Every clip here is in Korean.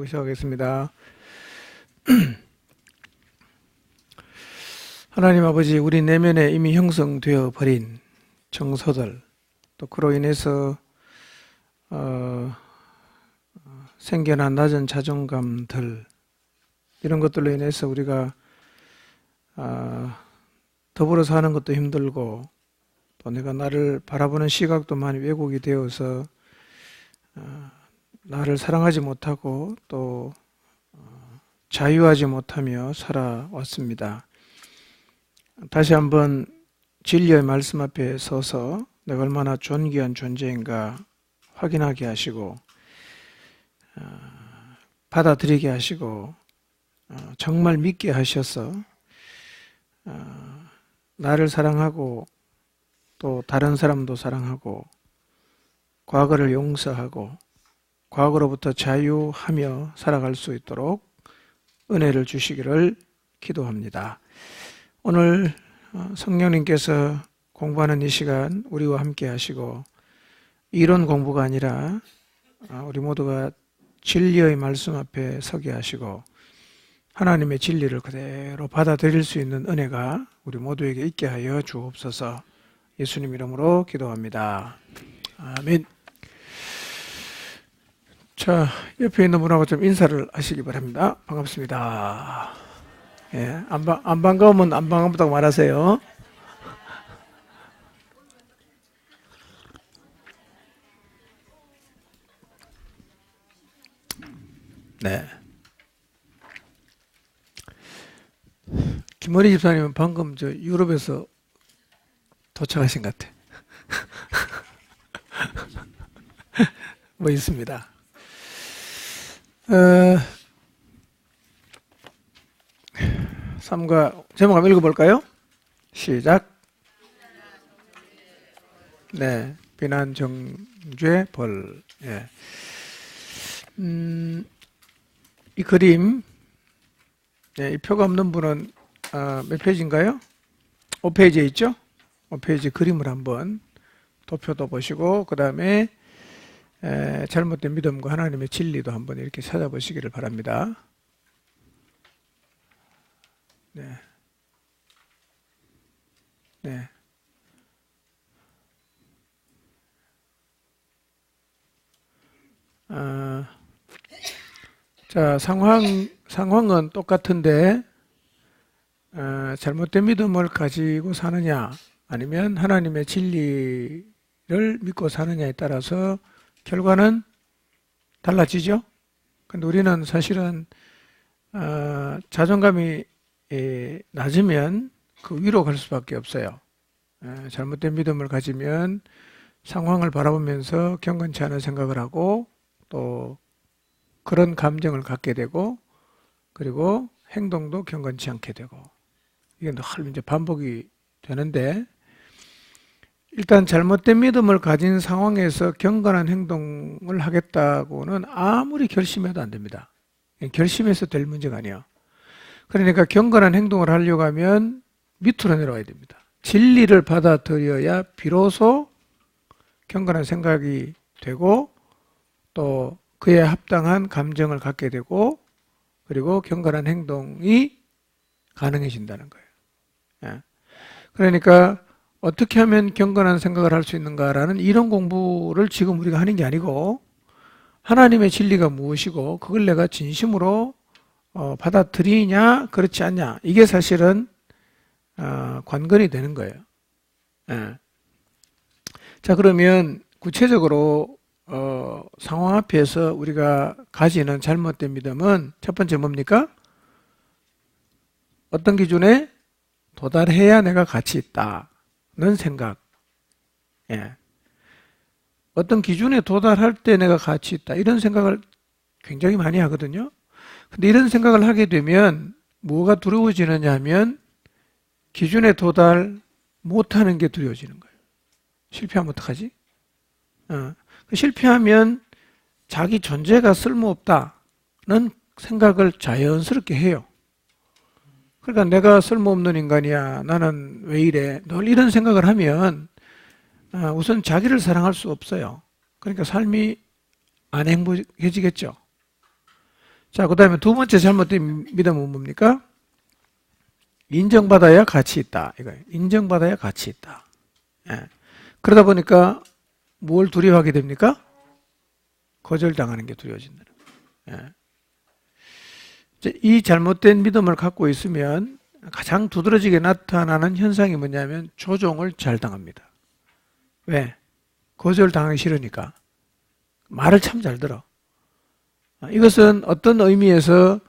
시작하겠습니다. 하나님 아버지, 우리 내면에 이미 형성되어 버린 정서들, 또 그로 인해서 생겨난 낮은 자존감들, 이런 것들로 인해서 우리가 더불어 사는 것도 힘들고, 또 내가 나를 바라보는 시각도 많이 왜곡이 되어서 나를 사랑하지 못하고 또 자유하지 못하며 살아왔습니다. 다시 한번 진리의 말씀 앞에 서서 내가 얼마나 존귀한 존재인가 확인하게 하시고 받아들이게 하시고 정말 믿게 하셔서 나를 사랑하고 또 다른 사람도 사랑하고 과거를 용서하고 과거로부터 자유하며 살아갈 수 있도록 은혜를 주시기를 기도합니다. 오늘 성령님께서 공부하는 이 시간 우리와 함께 하시고 이론 공부가 아니라 우리 모두가 진리의 말씀 앞에 서게 하시고 하나님의 진리를 그대로 받아들일 수 있는 은혜가 우리 모두에게 있게 하여 주옵소서. 예수님 이름으로 기도합니다. 아멘. 자, 옆에 있는 분하고 좀 인사를 하시기 바랍니다. 반갑습니다. 예, 안 반가우면 안 반갑다고 말하세요. 네. 김어리 집사님은 방금 유럽에서 도착하신 것 같아. 뭐 있습니다. 제목 한번 읽어볼까요? 시작. 네, 비난, 정죄, 벌. 예. 이 그림, 네, 이 표가 없는 분은 몇 페이지인가요? 5페이지에 있죠? 5페이지 그림을 한번 도표도 보시고 그 다음에 잘못된 믿음과 하나님의 진리도 한번 이렇게 찾아보시기를 바랍니다. 네. 네. 자, 상황은 똑같은데 잘못된 믿음을 가지고 사느냐 아니면 하나님의 진리를 믿고 사느냐에 따라서 결과는 달라지죠. 근데 우리는 사실은 자존감이 낮으면 그 위로 갈 수밖에 없어요. 잘못된 믿음을 가지면 상황을 바라보면서 경건치 않은 생각을 하고 또 그런 감정을 갖게 되고 그리고 행동도 경건치 않게 되고 이게 늘 이제 반복이 되는데 일단 잘못된 믿음을 가진 상황에서 경건한 행동을 하겠다고는 아무리 결심해도 안 됩니다. 결심해서 될 문제가 아니에요. 그러니까 경건한 행동을 하려고 하면 밑으로 내려와야 됩니다. 진리를 받아들여야 비로소 경건한 생각이 되고 또 그에 합당한 감정을 갖게 되고 그리고 경건한 행동이 가능해진다는 거예요. 그러니까 어떻게 하면 경건한 생각을 할 수 있는가라는 이런 공부를 지금 우리가 하는 게 아니고 하나님의 진리가 무엇이고 그걸 내가 진심으로 받아들이냐 그렇지 않냐 이게 사실은 관건이 되는 거예요. 자, 그러면 구체적으로 상황 앞에서 우리가 가지는 잘못된 믿음은 첫 번째 뭡니까? 어떤 기준에 도달해야 내가 가치 있다는 생각. 어떤 기준에 도달할 때 내가 가치 있다 이런 생각을 굉장히 많이 하거든요. 근데 이런 생각을 하게 되면 뭐가 두려워지느냐 하면 기준에 도달 못하는 게 두려워지는 거예요. 실패하면 어떡하지? 실패하면 자기 존재가 쓸모없다는 생각을 자연스럽게 해요. 그러니까 내가 쓸모없는 인간이야, 나는 왜 이래, 늘 이런 생각을 하면 우선 자기를 사랑할 수 없어요. 그러니까 삶이 안 행복해지겠죠. 자, 그 다음에 두 번째 잘못된 믿음은 뭡니까? 인정받아야 가치 있다. 이거예요. 인정받아야 가치 있다. 예. 그러다 보니까 뭘 두려워하게 됩니까? 거절당하는 게 두려워진다. 예. 이 잘못된 믿음을 갖고 있으면 가장 두드러지게 나타나는 현상이 뭐냐면 조종을 잘 당합니다. 왜? 거절당하기 싫으니까. 말을 참 잘 들어. 이것은 어떤 의미에서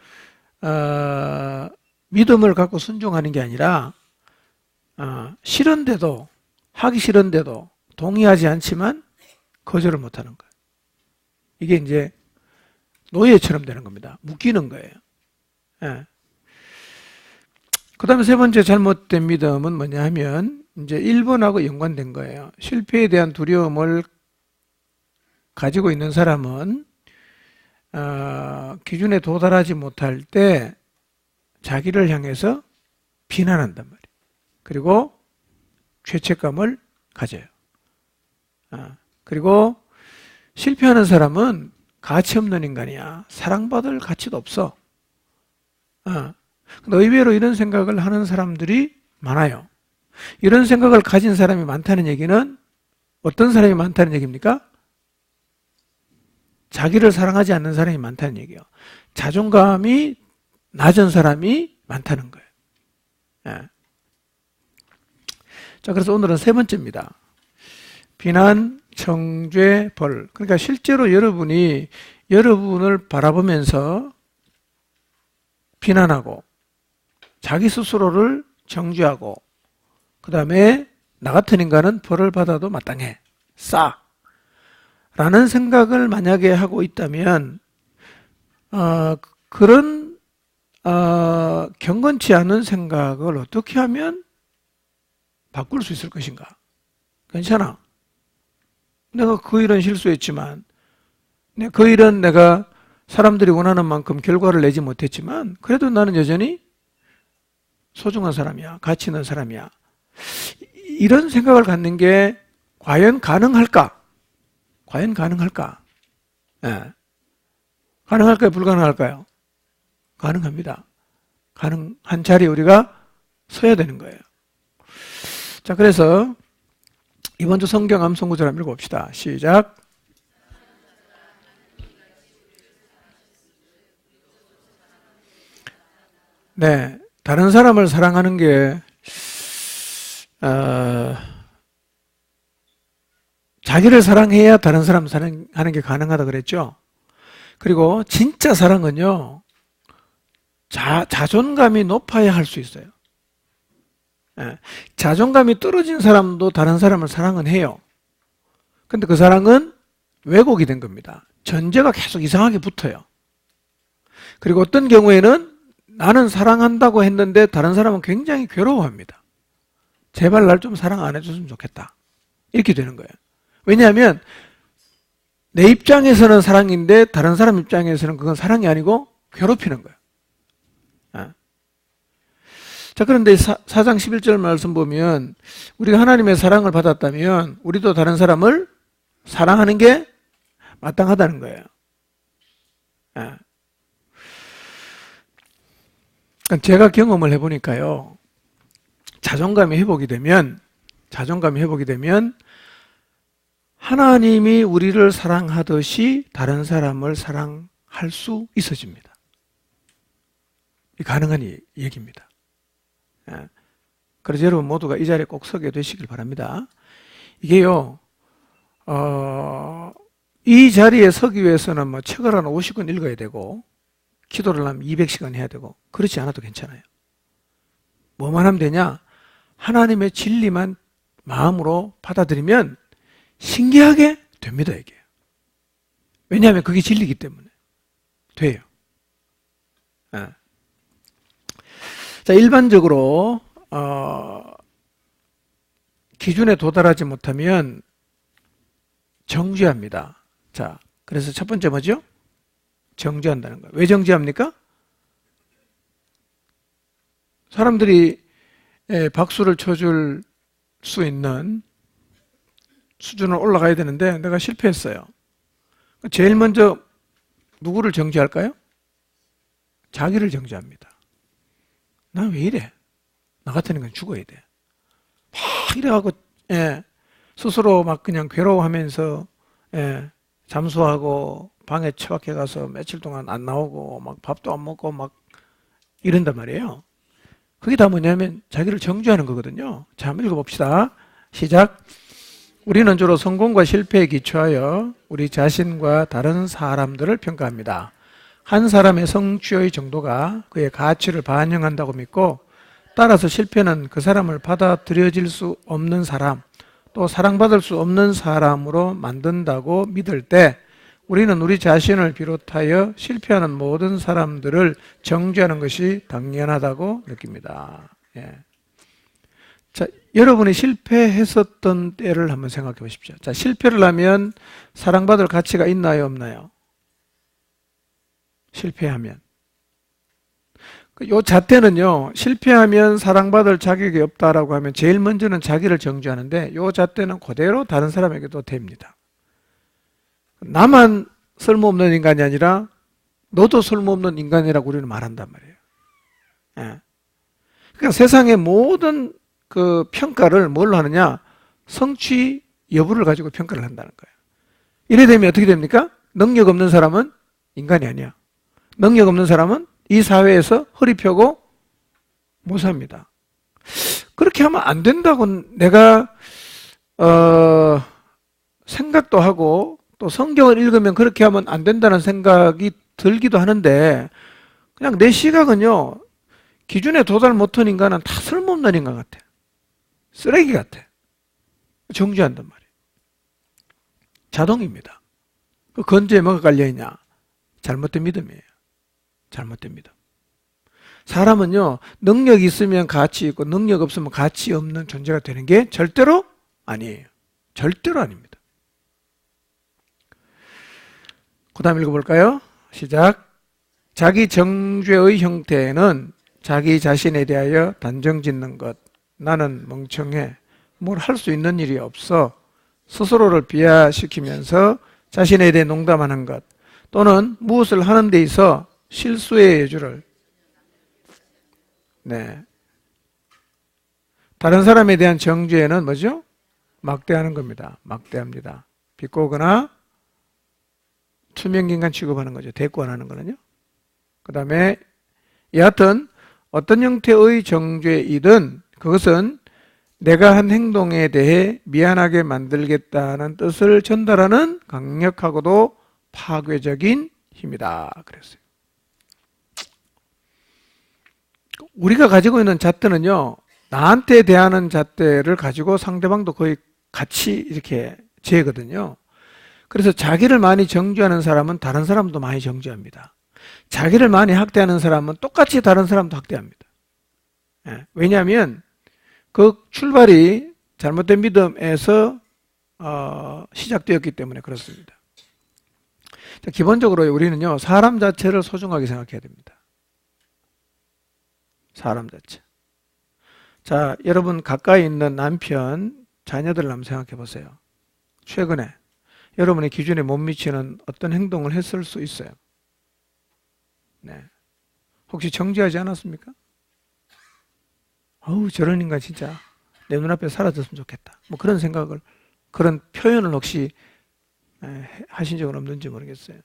믿음을 갖고 순종하는 게 아니라 싫은데도, 하기 싫은데도 동의하지 않지만 거절을 못하는 거예요. 이게 이제 노예처럼 되는 겁니다. 묶이는 거예요. 예. 그 다음에 세 번째 잘못된 믿음은 뭐냐 하면 이제 1번하고 연관된 거예요. 실패에 대한 두려움을 가지고 있는 사람은 기준에 도달하지 못할 때 자기를 향해서 비난한단 말이에요. 그리고 죄책감을 가져요. 그리고 실패하는 사람은 가치 없는 인간이야. 사랑받을 가치도 없어. 근데 의외로 이런 생각을 하는 사람들이 많아요. 이런 생각을 가진 사람이 많다는 얘기는 어떤 사람이 많다는 얘기입니까? 자기를 사랑하지 않는 사람이 많다는 얘기예요. 자존감이 낮은 사람이 많다는 거예요. 예. 자, 그래서 오늘은 세 번째입니다. 비난, 정죄, 벌. 그러니까 실제로 여러분이 여러분을 바라보면서 비난하고 자기 스스로를 정죄하고 그 다음에 나 같은 인간은 벌을 받아도 마땅해. 싸. 라는 생각을 만약에 하고 있다면 그런 경건치 않은 생각을 어떻게 하면 바꿀 수 있을 것인가? 괜찮아. 내가 그 일은 실수했지만 그 일은 내가 사람들이 원하는 만큼 결과를 내지 못했지만 그래도 나는 여전히 소중한 사람이야. 가치 있는 사람이야. 이런 생각을 갖는 게 과연 가능할까? 과연 가능할까? 예. 가능할까요? 불가능할까요? 가능합니다. 가능한 자리에 우리가 서야 되는 거예요. 자, 그래서 이번 주 성경 암송 구절 한번 읽어봅시다. 시작. 네, 다른 사람을 사랑하는 게 자기를 사랑해야 다른 사람 사랑하는 게 가능하다 그랬죠. 그리고 진짜 사랑은요, 자존감이 높아야 할 수 있어요. 예, 자존감이 떨어진 사람도 다른 사람을 사랑은 해요. 근데 그 사랑은 왜곡이 된 겁니다. 전제가 계속 이상하게 붙어요. 그리고 어떤 경우에는 나는 사랑한다고 했는데 다른 사람은 굉장히 괴로워합니다. 제발 날 좀 사랑 안 해줬으면 좋겠다. 이렇게 되는 거예요. 왜냐하면 내 입장에서는 사랑인데 다른 사람 입장에서는 그건 사랑이 아니고 괴롭히는 거예요. 자, 그런데 4장 11절 말씀 보면 우리가 하나님의 사랑을 받았다면 우리도 다른 사람을 사랑하는 게 마땅하다는 거예요. 제가 경험을 해보니까요, 자존감이 회복이 되면 하나님이 우리를 사랑하듯이 다른 사람을 사랑할 수 있어집니다. 가능한 얘기입니다. 그래서 여러분 모두가 이 자리에 꼭 서게 되시길 바랍니다. 이게요, 이 자리에 서기 위해서는 뭐 책을 한 50권 읽어야 되고 기도를 하면 200시간 해야 되고 그렇지 않아도 괜찮아요. 뭐만 하면 되냐? 하나님의 진리만 마음으로 받아들이면 신기하게 됩니다, 이게. 왜냐하면 그게 진리이기 때문에 돼요. 자, 일반적으로 기준에 도달하지 못하면 정죄합니다. 자, 그래서 첫 번째 뭐죠? 정죄한다는 거예요. 왜 정죄합니까? 사람들이 박수를 쳐줄 수 있는 수준으로 올라가야 되는데 내가 실패했어요. 제일 먼저 누구를 정죄할까요? 자기를 정죄합니다. 난 왜 이래? 나 같은 건 죽어야 돼. 막 이래갖고, 예, 스스로 막 그냥 괴로워하면서, 예, 잠수하고 방에 처박혀 가서 며칠 동안 안 나오고 막 밥도 안 먹고 막 이런단 말이에요. 그게 다 뭐냐면 자기를 정죄하는 거거든요. 자, 한번 읽어봅시다. 시작. 우리는 주로 성공과 실패에 기초하여 우리 자신과 다른 사람들을 평가합니다. 한 사람의 성취의 정도가 그의 가치를 반영한다고 믿고, 따라서 실패는 그 사람을 받아들여질 수 없는 사람, 또 사랑받을 수 없는 사람으로 만든다고 믿을 때 우리는 우리 자신을 비롯하여 실패하는 모든 사람들을 정죄하는 것이 당연하다고 느낍니다. 예. 자, 여러분이 실패했었던 때를 한번 생각해 보십시오. 자, 실패를 하면 사랑받을 가치가 있나요, 없나요? 실패하면. 이 잣대는요, 실패하면 사랑받을 자격이 없다라고 하면 제일 먼저는 자기를 정죄하는데, 이 잣대는 그대로 다른 사람에게도 됩니다. 나만 쓸모없는 인간이 아니라 너도 쓸모없는 인간이라고 우리는 말한단 말이에요. 예. 그러니까 세상의 모든 그 평가를 뭘로 하느냐? 성취 여부를 가지고 평가를 한다는 거예요. 이래 되면 어떻게 됩니까? 능력 없는 사람은 인간이 아니야. 능력 없는 사람은 이 사회에서 허리 펴고 못 삽니다. 그렇게 하면 안 된다고 내가 생각도 하고, 또 성경을 읽으면 그렇게 하면 안 된다는 생각이 들기도 하는데, 그냥 내 시각은요, 기준에 도달 못한 인간은 다 쓸모없는 인간 같아. 쓰레기 같아. 정죄한단 말이에요. 자동입니다. 그 건조에 뭐가 깔려있냐? 잘못된 믿음이에요. 잘못된 믿음. 사람은요, 능력이 있으면 가치 있고 능력 없으면 가치 없는 존재가 되는 게 절대로 아니에요. 절대로 아닙니다. 그 다음 읽어볼까요? 시작. 자기 정죄의 형태는 자기 자신에 대하여 단정 짓는 것. 나는 멍청해. 뭘 할 수 있는 일이 없어. 스스로를 비하시키면서 자신에 대해 농담하는 것. 또는 무엇을 하는 데 있어 실수의 여주를. 네. 다른 사람에 대한 정죄는 뭐죠? 막대하는 겁니다. 막대합니다. 비꼬거나 투명인간 취급하는 거죠. 대꾸하는 거는요. 그 다음에 여하튼 어떤 형태의 정죄이든 그것은 내가 한 행동에 대해 미안하게 만들겠다는 뜻을 전달하는 강력하고도 파괴적인 힘이다. 그랬어요. 우리가 가지고 있는 잣대는요, 나한테 대하는 잣대를 가지고 상대방도 거의 같이 이렇게 재거든요. 그래서 자기를 많이 정죄하는 사람은 다른 사람도 많이 정죄합니다. 자기를 많이 학대하는 사람은 똑같이 다른 사람도 학대합니다. 예, 왜냐하면 그 출발이 잘못된 믿음에서 시작되었기 때문에 그렇습니다. 자, 기본적으로 우리는요, 사람 자체를 소중하게 생각해야 됩니다. 사람 자체. 자, 여러분 가까이 있는 남편, 자녀들을 한번 생각해 보세요. 최근에 여러분의 기준에 못 미치는 어떤 행동을 했을 수 있어요. 네. 혹시 정죄하지 않았습니까? 어우, 저런 인간 진짜 내 눈앞에 사라졌으면 좋겠다. 뭐 그런 생각을, 그런 표현을 혹시 하신 적은 없는지 모르겠어요.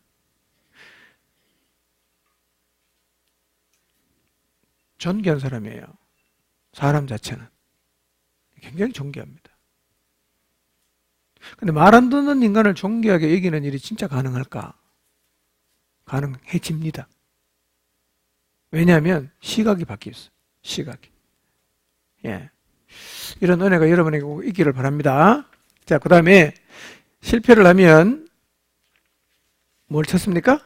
존귀한 사람이에요. 사람 자체는. 굉장히 존귀합니다. 근데 말 안 듣는 인간을 존귀하게 여기는 일이 진짜 가능할까? 가능해집니다. 왜냐하면 시각이 바뀌었어요. 시각이. 예. 이런 은혜가 여러분에게 꼭 있기를 바랍니다. 자, 그 다음에 실패를 하면 뭘 찾습니까?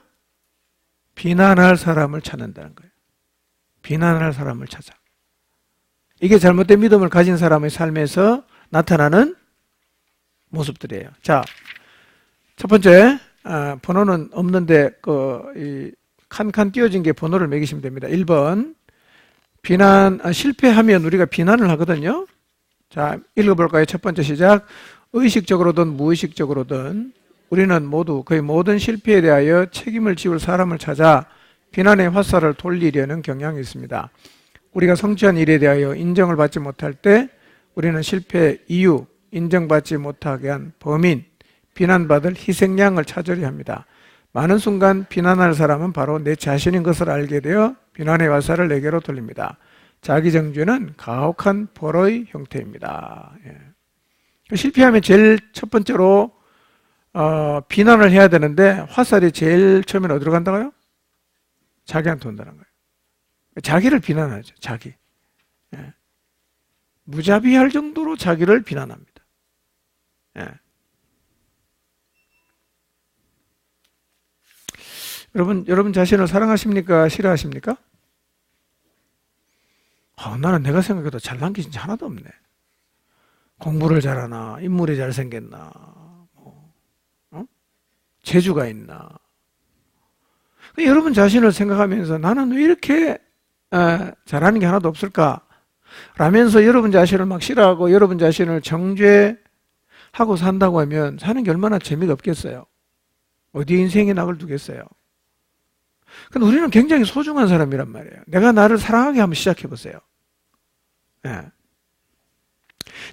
비난할 사람을 찾는다는 거예요. 비난할 사람을 찾아. 이게 잘못된 믿음을 가진 사람의 삶에서 나타나는 모습들이에요. 자, 첫 번째, 번호는 없는데 칸칸 띄워진 게 번호를 매기시면 됩니다. 1번, 실패하면 우리가 비난을 하거든요. 자, 읽어볼까요? 첫 번째 시작. 의식적으로든 무의식적으로든 우리는 모두 거의 모든 실패에 대하여 책임을 지울 사람을 찾아 비난의 화살을 돌리려는 경향이 있습니다. 우리가 성취한 일에 대하여 인정을 받지 못할 때 우리는 실패의 이유, 인정받지 못하게 한 범인, 비난받을 희생양을 찾으려 합니다. 많은 순간 비난할 사람은 바로 내 자신인 것을 알게 되어 비난의 화살을 내게로 돌립니다. 자기정죄는 가혹한 벌의 형태입니다. 실패하면 제일 첫 번째로 비난을 해야 되는데 화살이 제일 처음에 어디로 간다고요? 자기한테 온다는 거예요. 자기를 비난하죠. 자기. 무자비할 정도로 자기를 비난합니다. 여러분 자신을 사랑하십니까? 싫어하십니까? 나는 내가 생각해도 잘난 게 진짜 하나도 없네. 공부를 잘하나, 인물이 잘생겼나, 재주가 있나. 여러분 자신을 생각하면서 나는 왜 이렇게 잘하는 게 하나도 없을까? 라면서 여러분 자신을 막 싫어하고 여러분 자신을 정죄하고 산다고 하면 사는 게 얼마나 재미가 없겠어요? 어디에 인생의 낙을 두겠어요? 근데 우리는 굉장히 소중한 사람이란 말이에요. 내가 나를 사랑하게 한번 시작해 보세요.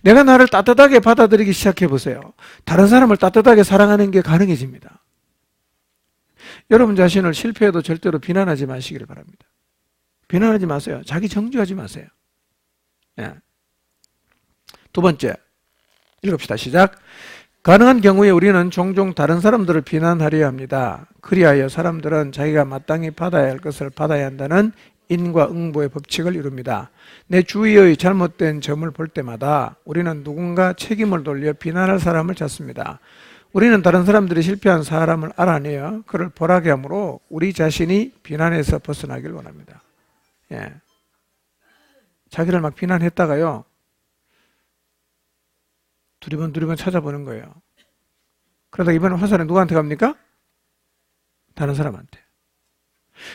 내가 나를 따뜻하게 받아들이기 시작해 보세요. 다른 사람을 따뜻하게 사랑하는 게 가능해집니다. 여러분 자신을 실패해도 절대로 비난하지 마시기를 바랍니다. 비난하지 마세요. 자기 정죄하지 마세요. 두 번째, 읽읍시다. 시작. 가능한 경우에 우리는 종종 다른 사람들을 비난하려 합니다. 그리하여 사람들은 자기가 마땅히 받아야 할 것을 받아야 한다는 인과응보의 법칙을 이룹니다. 내 주위의 잘못된 점을 볼 때마다 우리는 누군가 책임을 돌려 비난할 사람을 찾습니다. 우리는 다른 사람들이 실패한 사람을 알아내어 그를 벌하게 함으로 우리 자신이 비난에서 벗어나길 원합니다. 자기를 막 비난했다가요, 두리번 찾아보는 거예요. 그러다 이번에 화살은 누구한테 갑니까? 다른 사람한테.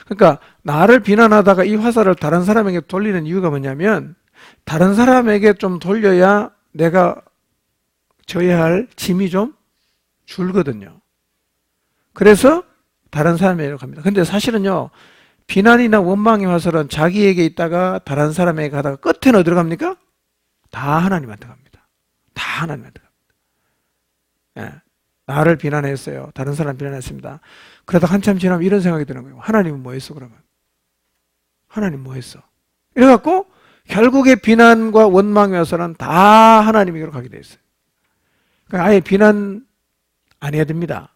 그러니까 나를 비난하다가 이 화살을 다른 사람에게 돌리는 이유가 뭐냐면 다른 사람에게 좀 돌려야 내가 져야 할 짐이 좀 줄거든요. 그래서 다른 사람에게 갑니다. 근데 사실은요, 비난이나 원망의 화살은 자기에게 있다가 다른 사람에게 가다가 끝에는 어디로 갑니까? 다 하나님한테 갑니다. 다 하나님한테 갑니다. 나를 비난했어요. 다른 사람 비난했습니다. 그러다 한참 지나면 이런 생각이 드는 거예요. 하나님은 뭐 했어, 그러면? 하나님 뭐 했어? 이래갖고 결국에 비난과 원망의 화살은 다 하나님에게로 가게 돼 있어요. 그러니까 아예 비난 안 해야 됩니다.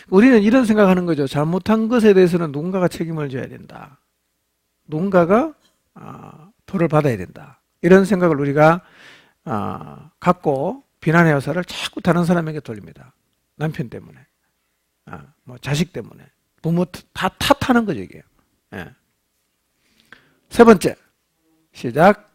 우리는 이런 생각하는 거죠. 잘못한 것에 대해서는 누군가가 책임을 져야 된다. 누군가가 벌을 받아야 된다. 이런 생각을 우리가 갖고 비난의 화살을 자꾸 다른 사람에게 돌립니다. 남편 때문에, 뭐 자식 때문에, 부모 다 탓하는 거죠, 이게. 세 번째, 시작.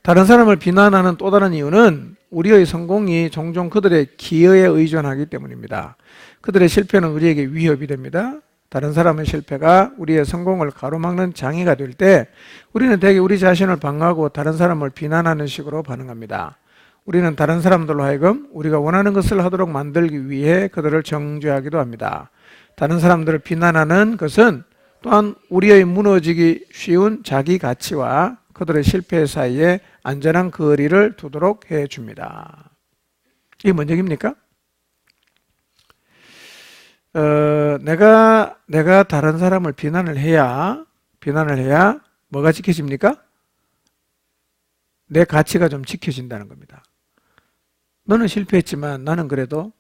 다른 사람을 비난하는 또 다른 이유는 우리의 성공이 종종 그들의 기여에 의존하기 때문입니다. 그들의 실패는 우리에게 위협이 됩니다. 다른 사람의 실패가 우리의 성공을 가로막는 장애가 될 때 우리는 대개 우리 자신을 방어하고 다른 사람을 비난하는 식으로 반응합니다. 우리는 다른 사람들로 하여금 우리가 원하는 것을 하도록 만들기 위해 그들을 정죄하기도 합니다. 다른 사람들을 비난하는 것은 또한 우리의 무너지기 쉬운 자기 가치와 그들의 실패 사이에 안전한 거리를 두도록 해줍니다. 이게 뭔 얘기입니까? 내가 다른 사람을 비난을 해야 뭐가 지켜집니까? 내 가치가 좀 지켜진다는 겁니다. 너는 실패했지만 나는 그래도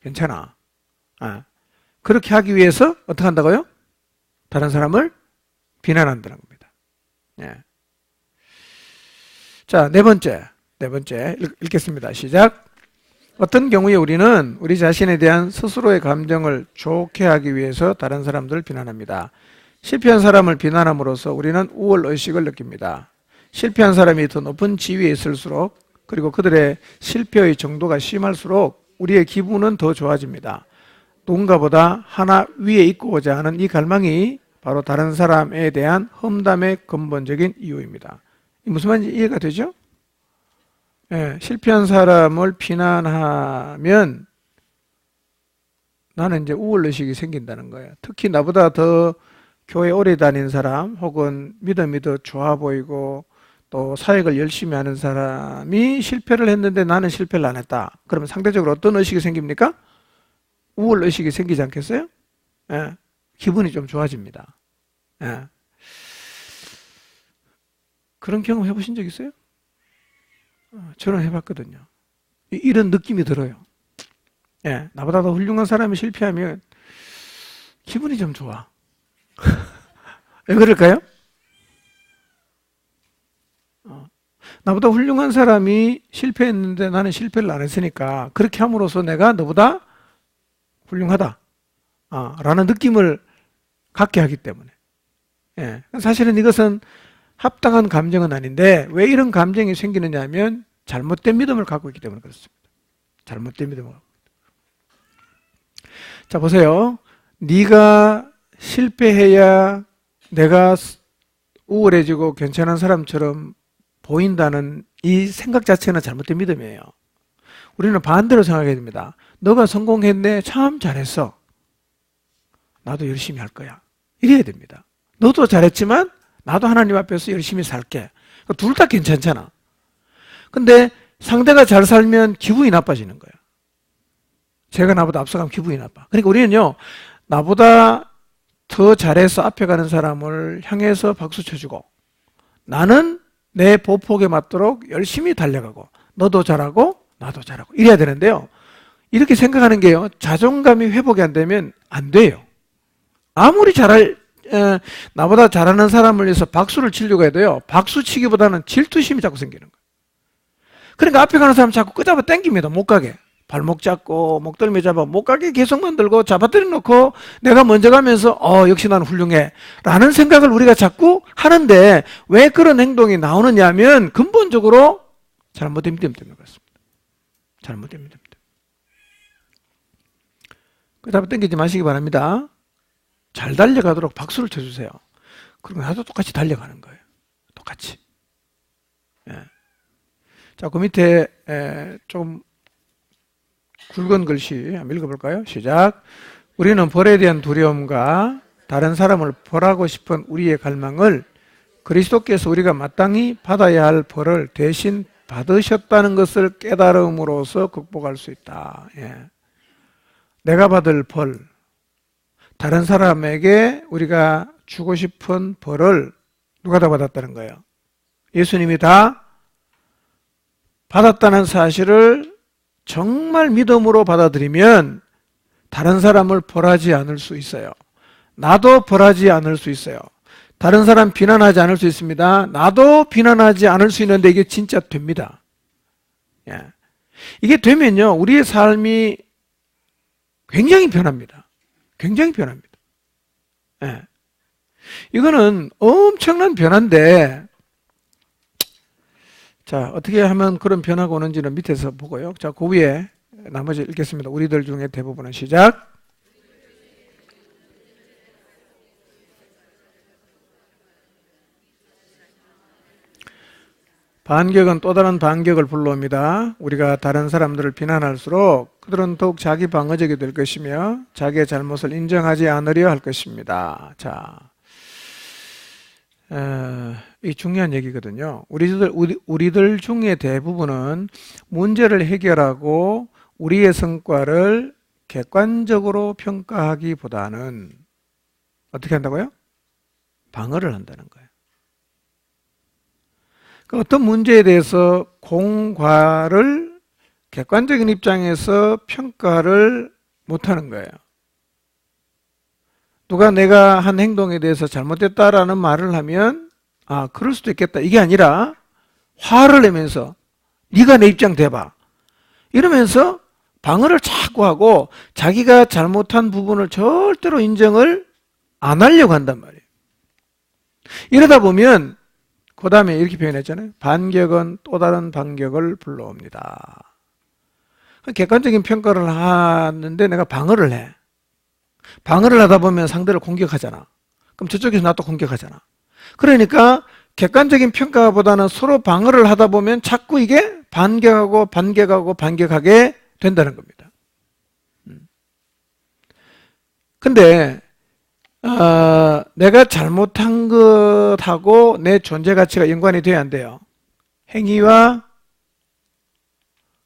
괜찮아. 그렇게 하기 위해서 어떻게 한다고요? 다른 사람을 비난한다는 겁니다. 자, 네 번째 읽겠습니다. 시작. 어떤 경우에 우리는 우리 자신에 대한 스스로의 감정을 좋게 하기 위해서 다른 사람들을 비난합니다. 실패한 사람을 비난함으로써 우리는 우월의식을 느낍니다. 실패한 사람이 더 높은 지위에 있을수록, 그리고 그들의 실패의 정도가 심할수록 우리의 기분은 더 좋아집니다. 누군가보다 하나 위에 있고자 하는 이 갈망이 바로 다른 사람에 대한 험담의 근본적인 이유입니다. 무슨 말인지 이해가 되죠? 실패한 사람을 비난하면 나는 이제 우월의식이 생긴다는 거예요. 특히 나보다 더 교회 오래 다닌 사람 혹은 믿음이 더 좋아 보이고 또 사역을 열심히 하는 사람이 실패를 했는데 나는 실패를 안 했다. 그러면 상대적으로 어떤 의식이 생깁니까? 우월의식이 생기지 않겠어요? 예, 기분이 좀 좋아집니다. 예. 그런 경험 해보신 적 있어요? 저는 해봤거든요. 이런 느낌이 들어요. 예, 나보다 더 훌륭한 사람이 실패하면 기분이 좀 좋아. 왜 그럴까요? 나보다 훌륭한 사람이 실패했는데 나는 실패를 안 했으니까 그렇게 함으로써 내가 너보다 훌륭하다 라는 느낌을 갖게 하기 때문에. 예, 사실은 이것은 합당한 감정은 아닌데 왜 이런 감정이 생기느냐 하면 잘못된 믿음을 갖고 있기 때문에 그렇습니다. 잘못된 믿음을 갖고 있다. 자, 보세요. 네가 실패해야 내가 우월해지고 괜찮은 사람처럼 보인다는 이 생각 자체는 잘못된 믿음이에요. 우리는 반대로 생각해야 됩니다. 너가 성공했네, 참 잘했어. 나도 열심히 할 거야. 이래야 됩니다. 너도 잘했지만 나도 하나님 앞에서 열심히 살게. 둘 다 괜찮잖아. 근데 상대가 잘 살면 기분이 나빠지는 거야. 제가 나보다 앞서가면 기분이 나빠. 그러니까 우리는요, 나보다 더 잘해서 앞에 가는 사람을 향해서 박수 쳐주고 나는 내 보폭에 맞도록 열심히 달려가고 너도 잘하고 나도 잘하고 이래야 되는데요. 이렇게 생각하는 게요, 자존감이 회복이 안 되면 안 돼요. 아무리 나보다 잘하는 사람을 위해서 박수를 치려고 해도요, 박수 치기보다는 질투심이 자꾸 생기는 거예요. 그러니까 앞에 가는 사람 자꾸 끄잡아 당깁니다. 못 가게. 발목 잡고 목덜미 잡아 못 가게 계속 만들고 잡아뜨려 놓고 내가 먼저 가면서 역시 나는 훌륭해 라는 생각을 우리가 자꾸 하는데 왜 그런 행동이 나오느냐 하면 근본적으로 잘못된 믿음 때문에 그렇습니다. 잘못된 믿음 때문에. 끄잡아 당기지 마시기 바랍니다. 잘 달려가도록 박수를 쳐주세요. 그리고 나도 똑같이 달려가는 거예요. 똑같이. 예. 자, 그 밑에 좀 굵은 글씨 한번 읽어볼까요? 시작. 우리는 벌에 대한 두려움과 다른 사람을 벌하고 싶은 우리의 갈망을 그리스도께서 우리가 마땅히 받아야 할 벌을 대신 받으셨다는 것을 깨달음으로써 극복할 수 있다. 예. 내가 받을 벌, 다른 사람에게 우리가 주고 싶은 벌을 누가 다 받았다는 거예요? 예수님이 다 받았다는 사실을 정말 믿음으로 받아들이면 다른 사람을 벌하지 않을 수 있어요. 나도 벌하지 않을 수 있어요. 다른 사람 비난하지 않을 수 있습니다. 나도 비난하지 않을 수 있는데 이게 진짜 됩니다. 예. 이게 되면요, 우리의 삶이 굉장히 변합니다. 굉장히 변합니다. 예. 이거는 엄청난 변화인데, 자, 어떻게 하면 그런 변화가 오는지는 밑에서 보고요. 자, 그 위에 나머지 읽겠습니다. 우리들 중에 대부분은 시작. 반격은 또 다른 반격을 불러옵니다. 우리가 다른 사람들을 비난할수록 그들은 더욱 자기 방어적이 될 것이며 자기의 잘못을 인정하지 않으려 할 것입니다. 자, 이 중요한 얘기거든요. 우리들 중에 대부분은 문제를 해결하고 우리의 성과를 객관적으로 평가하기보다는 어떻게 한다고요? 방어를 한다는 거예요. 어떤 문제에 대해서 공과를 객관적인 입장에서 평가를 못하는 거예요. 누가 내가 한 행동에 대해서 잘못됐다라는 말을 하면 그럴 수도 있겠다. 이게 아니라 화를 내면서 네가 내 입장 대봐. 이러면서 방어를 자꾸 하고 자기가 잘못한 부분을 절대로 인정을 안 하려고 한단 말이에요. 이러다 보면 그 다음에 이렇게 표현했잖아요. 반격은 또 다른 반격을 불러옵니다. 객관적인 평가를 하는데 내가 방어를 해. 방어를 하다 보면 상대를 공격하잖아. 그럼 저쪽에서 나 또 공격하잖아. 그러니까 객관적인 평가보다는 서로 방어를 하다 보면 자꾸 이게 반격하고 반격하게 된다는 겁니다. 근데 내가 잘못한 것하고 내 존재 가치가 연관이 돼야 안 돼요. 행위와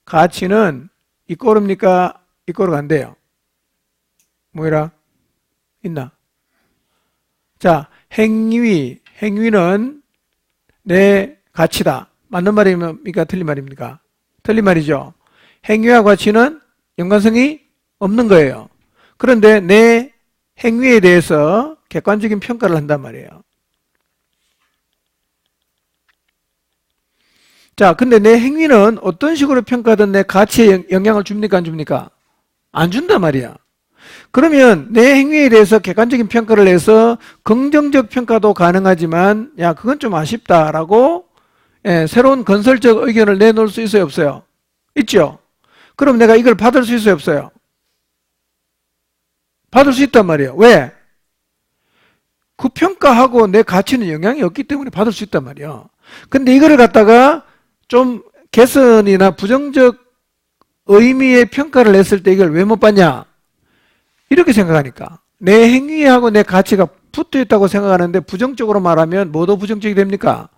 가치는 이꼬릅니까? 이꼬르가 안 돼요. 뭐라? 있나? 자, 행위는 내 가치다. 맞는 말입니까? 틀린 말입니까? 틀린 말이죠. 행위와 가치는 연관성이 없는 거예요. 그런데 내 행위에 대해서 객관적인 평가를 한단 말이에요. 자, 근데 내 행위는 어떤 식으로 평가하든 내 가치에 영향을 줍니까? 안 줍니까? 안 준단 말이야. 그러면 내 행위에 대해서 객관적인 평가를 해서 긍정적 평가도 가능하지만 야, 그건 좀 아쉽다라고 새로운 건설적 의견을 내놓을 수 있어요? 없어요? 있죠? 그럼 내가 이걸 받을 수 있어요? 없어요? 받을 수 있단 말이에요. 왜? 그 평가하고 내 가치는 영향이 없기 때문에 받을 수 있단 말이에요. 근데 이거를 갖다가 좀 개선이나 부정적 의미의 평가를 했을 때 이걸 왜 못 받냐? 이렇게 생각하니까 내 행위하고 내 가치가 붙어 있다고 생각하는데 부정적으로 말하면 뭐도 부정적이 됩니까?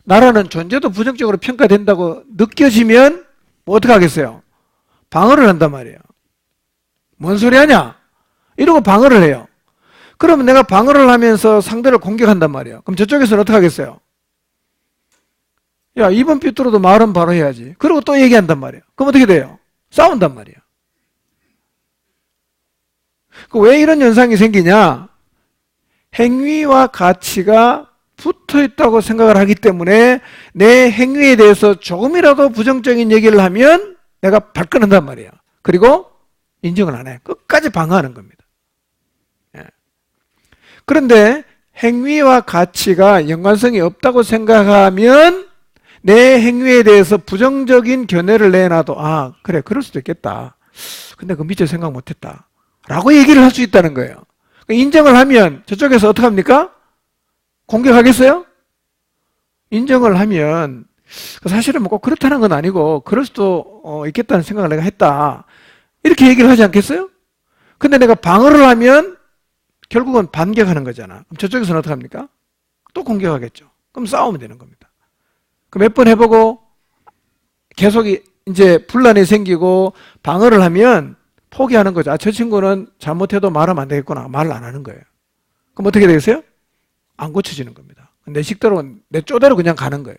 나라는 존재도 부정적으로 평가된다고 느껴지면 뭐 어떻게 하겠어요? 방어를 한단 말이에요. 뭔 소리 하냐? 이러고 방어를 해요. 그러면 내가 방어를 하면서 상대를 공격한단 말이에요. 그럼 저쪽에서는 어떻게 하겠어요? 야, 이번 삐뚤어도 말은 바로 해야지. 그리고 또 얘기한단 말이에요. 그럼 어떻게 돼요? 싸운단 말이에요. 왜 이런 현상이 생기냐? 행위와 가치가 붙어 있다고 생각을 하기 때문에 내 행위에 대해서 조금이라도 부정적인 얘기를 하면 내가 발끈한단 말이에요. 그리고 인정을 안 해. 끝까지 방어하는 겁니다. 그런데 행위와 가치가 연관성이 없다고 생각하면 내 행위에 대해서 부정적인 견해를 내놔도 아, 그래, 그럴 수도 있겠다. 근데 그 미처 생각 못했다. 라고 얘기를 할 수 있다는 거예요. 인정을 하면 저쪽에서 어떻게 합니까? 공격하겠어요? 인정을 하면 사실은 뭐 꼭 그렇다는 건 아니고 그럴 수도 있겠다는 생각을 내가 했다. 이렇게 얘기를 하지 않겠어요? 근데 내가 방어를 하면 결국은 반격하는 거잖아. 그럼 저쪽에서는 어떻게 합니까? 또 공격하겠죠. 그럼 싸우면 되는 겁니다. 몇 번 해보고 계속 이제 분란이 생기고 방어를 하면 포기하는 거죠. 아, 저 친구는 잘못해도 말하면 안 되겠구나. 말을 안 하는 거예요. 그럼 어떻게 되겠어요? 안 고쳐지는 겁니다. 내 식대로, 내 쪼대로 그냥 가는 거예요.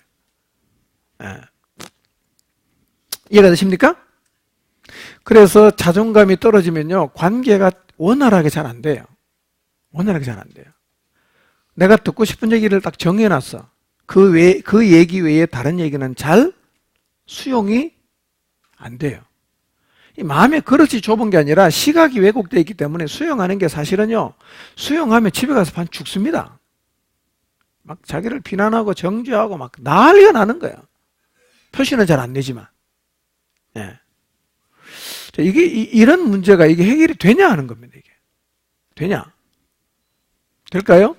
이해가 되십니까? 그래서 자존감이 떨어지면요, 관계가 원활하게 잘 안 돼요. 원활하게 잘 안 돼요. 내가 듣고 싶은 얘기를 딱 정해놨어. 그 얘기 외에 다른 얘기는 잘 수용이 안 돼요. 이 마음의 그릇이 좁은 게 아니라 시각이 왜곡되어 있기 때문에 수용하는 게 사실은요, 수용하면 집에 가서 반 죽습니다. 막 자기를 비난하고 정죄하고 막 난리가 나는 거야. 표시는 잘 안 내지만. 예. 이게, 이런 문제가 이게 해결이 되냐 하는 겁니다, 이게. 되냐? 될까요?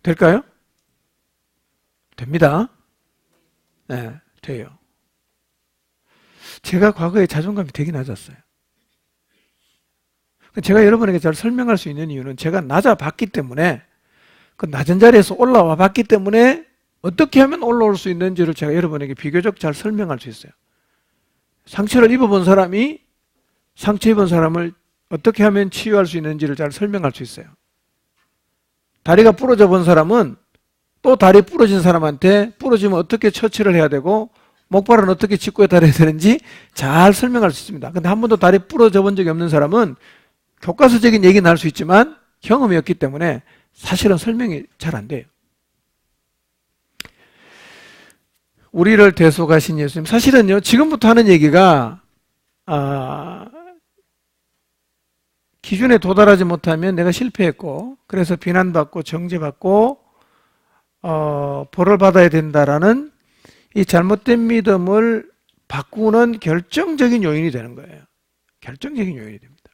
될까요? 됩니다. 네, 돼요. 제가 과거에 자존감이 되게 낮았어요. 제가 여러분에게 잘 설명할 수 있는 이유는 제가 낮아봤기 때문에 그 낮은 자리에서 올라와 봤기 때문에 어떻게 하면 올라올 수 있는지를 제가 여러분에게 비교적 잘 설명할 수 있어요. 상처를 입어본 사람이 상처 입은 사람을 어떻게 하면 치유할 수 있는지를 잘 설명할 수 있어요. 다리가 부러져 본 사람은 또 다리 부러진 사람한테 부러지면 어떻게 처치를 해야 되고 목발은 어떻게 짚고 다려야 되는지 잘 설명할 수 있습니다. 근데 한 번도 다리 부러져 본 적이 없는 사람은 교과서적인 얘기는 할 수 있지만 경험이 없기 때문에 사실은 설명이 잘 안 돼요. 우리를 대속하신 예수님, 사실은요, 지금부터 하는 얘기가 기준에 도달하지 못하면 내가 실패했고 그래서 비난받고 정죄받고 벌을 받아야 된다라는 이 잘못된 믿음을 바꾸는 결정적인 요인이 되는 거예요. 결정적인 요인이 됩니다.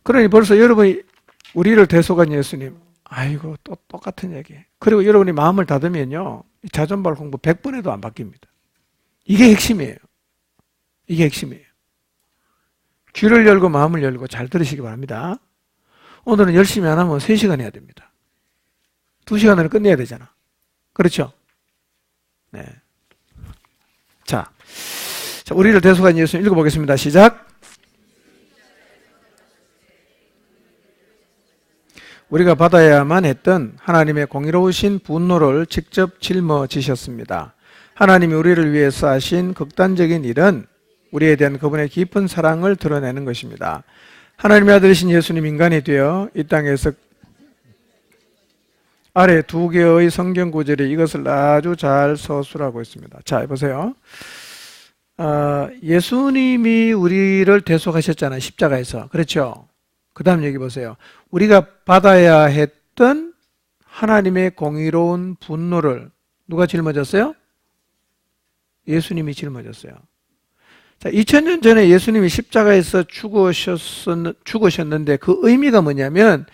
그러니 벌써 여러분이 우리를 대속한 예수님, 아이고 또 똑같은 얘기. 그리고 여러분이 마음을 닫으면요, 자존발 공부 100번 해도 안 바뀝니다. 이게 핵심이에요. 이게 핵심이에요. 귀를 열고 마음을 열고 잘 들으시기 바랍니다. 오늘은 열심히 안 하면 3시간 해야 됩니다. 2시간 안에 끝내야 되잖아. 그렇죠? 네. 자, 우리를 대속한 예수 읽어보겠습니다. 시작. 우리가 받아야만 했던 하나님의 공의로우신 분노를 직접 짊어지셨습니다. 하나님이 우리를 위해서 하신 극단적인 일은 우리에 대한 그분의 깊은 사랑을 드러내는 것입니다. 하나님의 아들이신 예수님 인간이 되어 이 땅에서 아래 2개의 성경 구절이 이것을 아주 잘 서술하고 있습니다. 자, 보세요. 예수님이 우리를 대속하셨잖아요. 십자가에서. 그렇죠? 그 다음 여기 보세요. 우리가 받아야 했던 하나님의 공의로운 분노를 누가 짊어졌어요? 예수님이 짊어졌어요. 자, 2000년 전에 예수님이 십자가에서 죽으셨는데 그 의미가 뭐냐면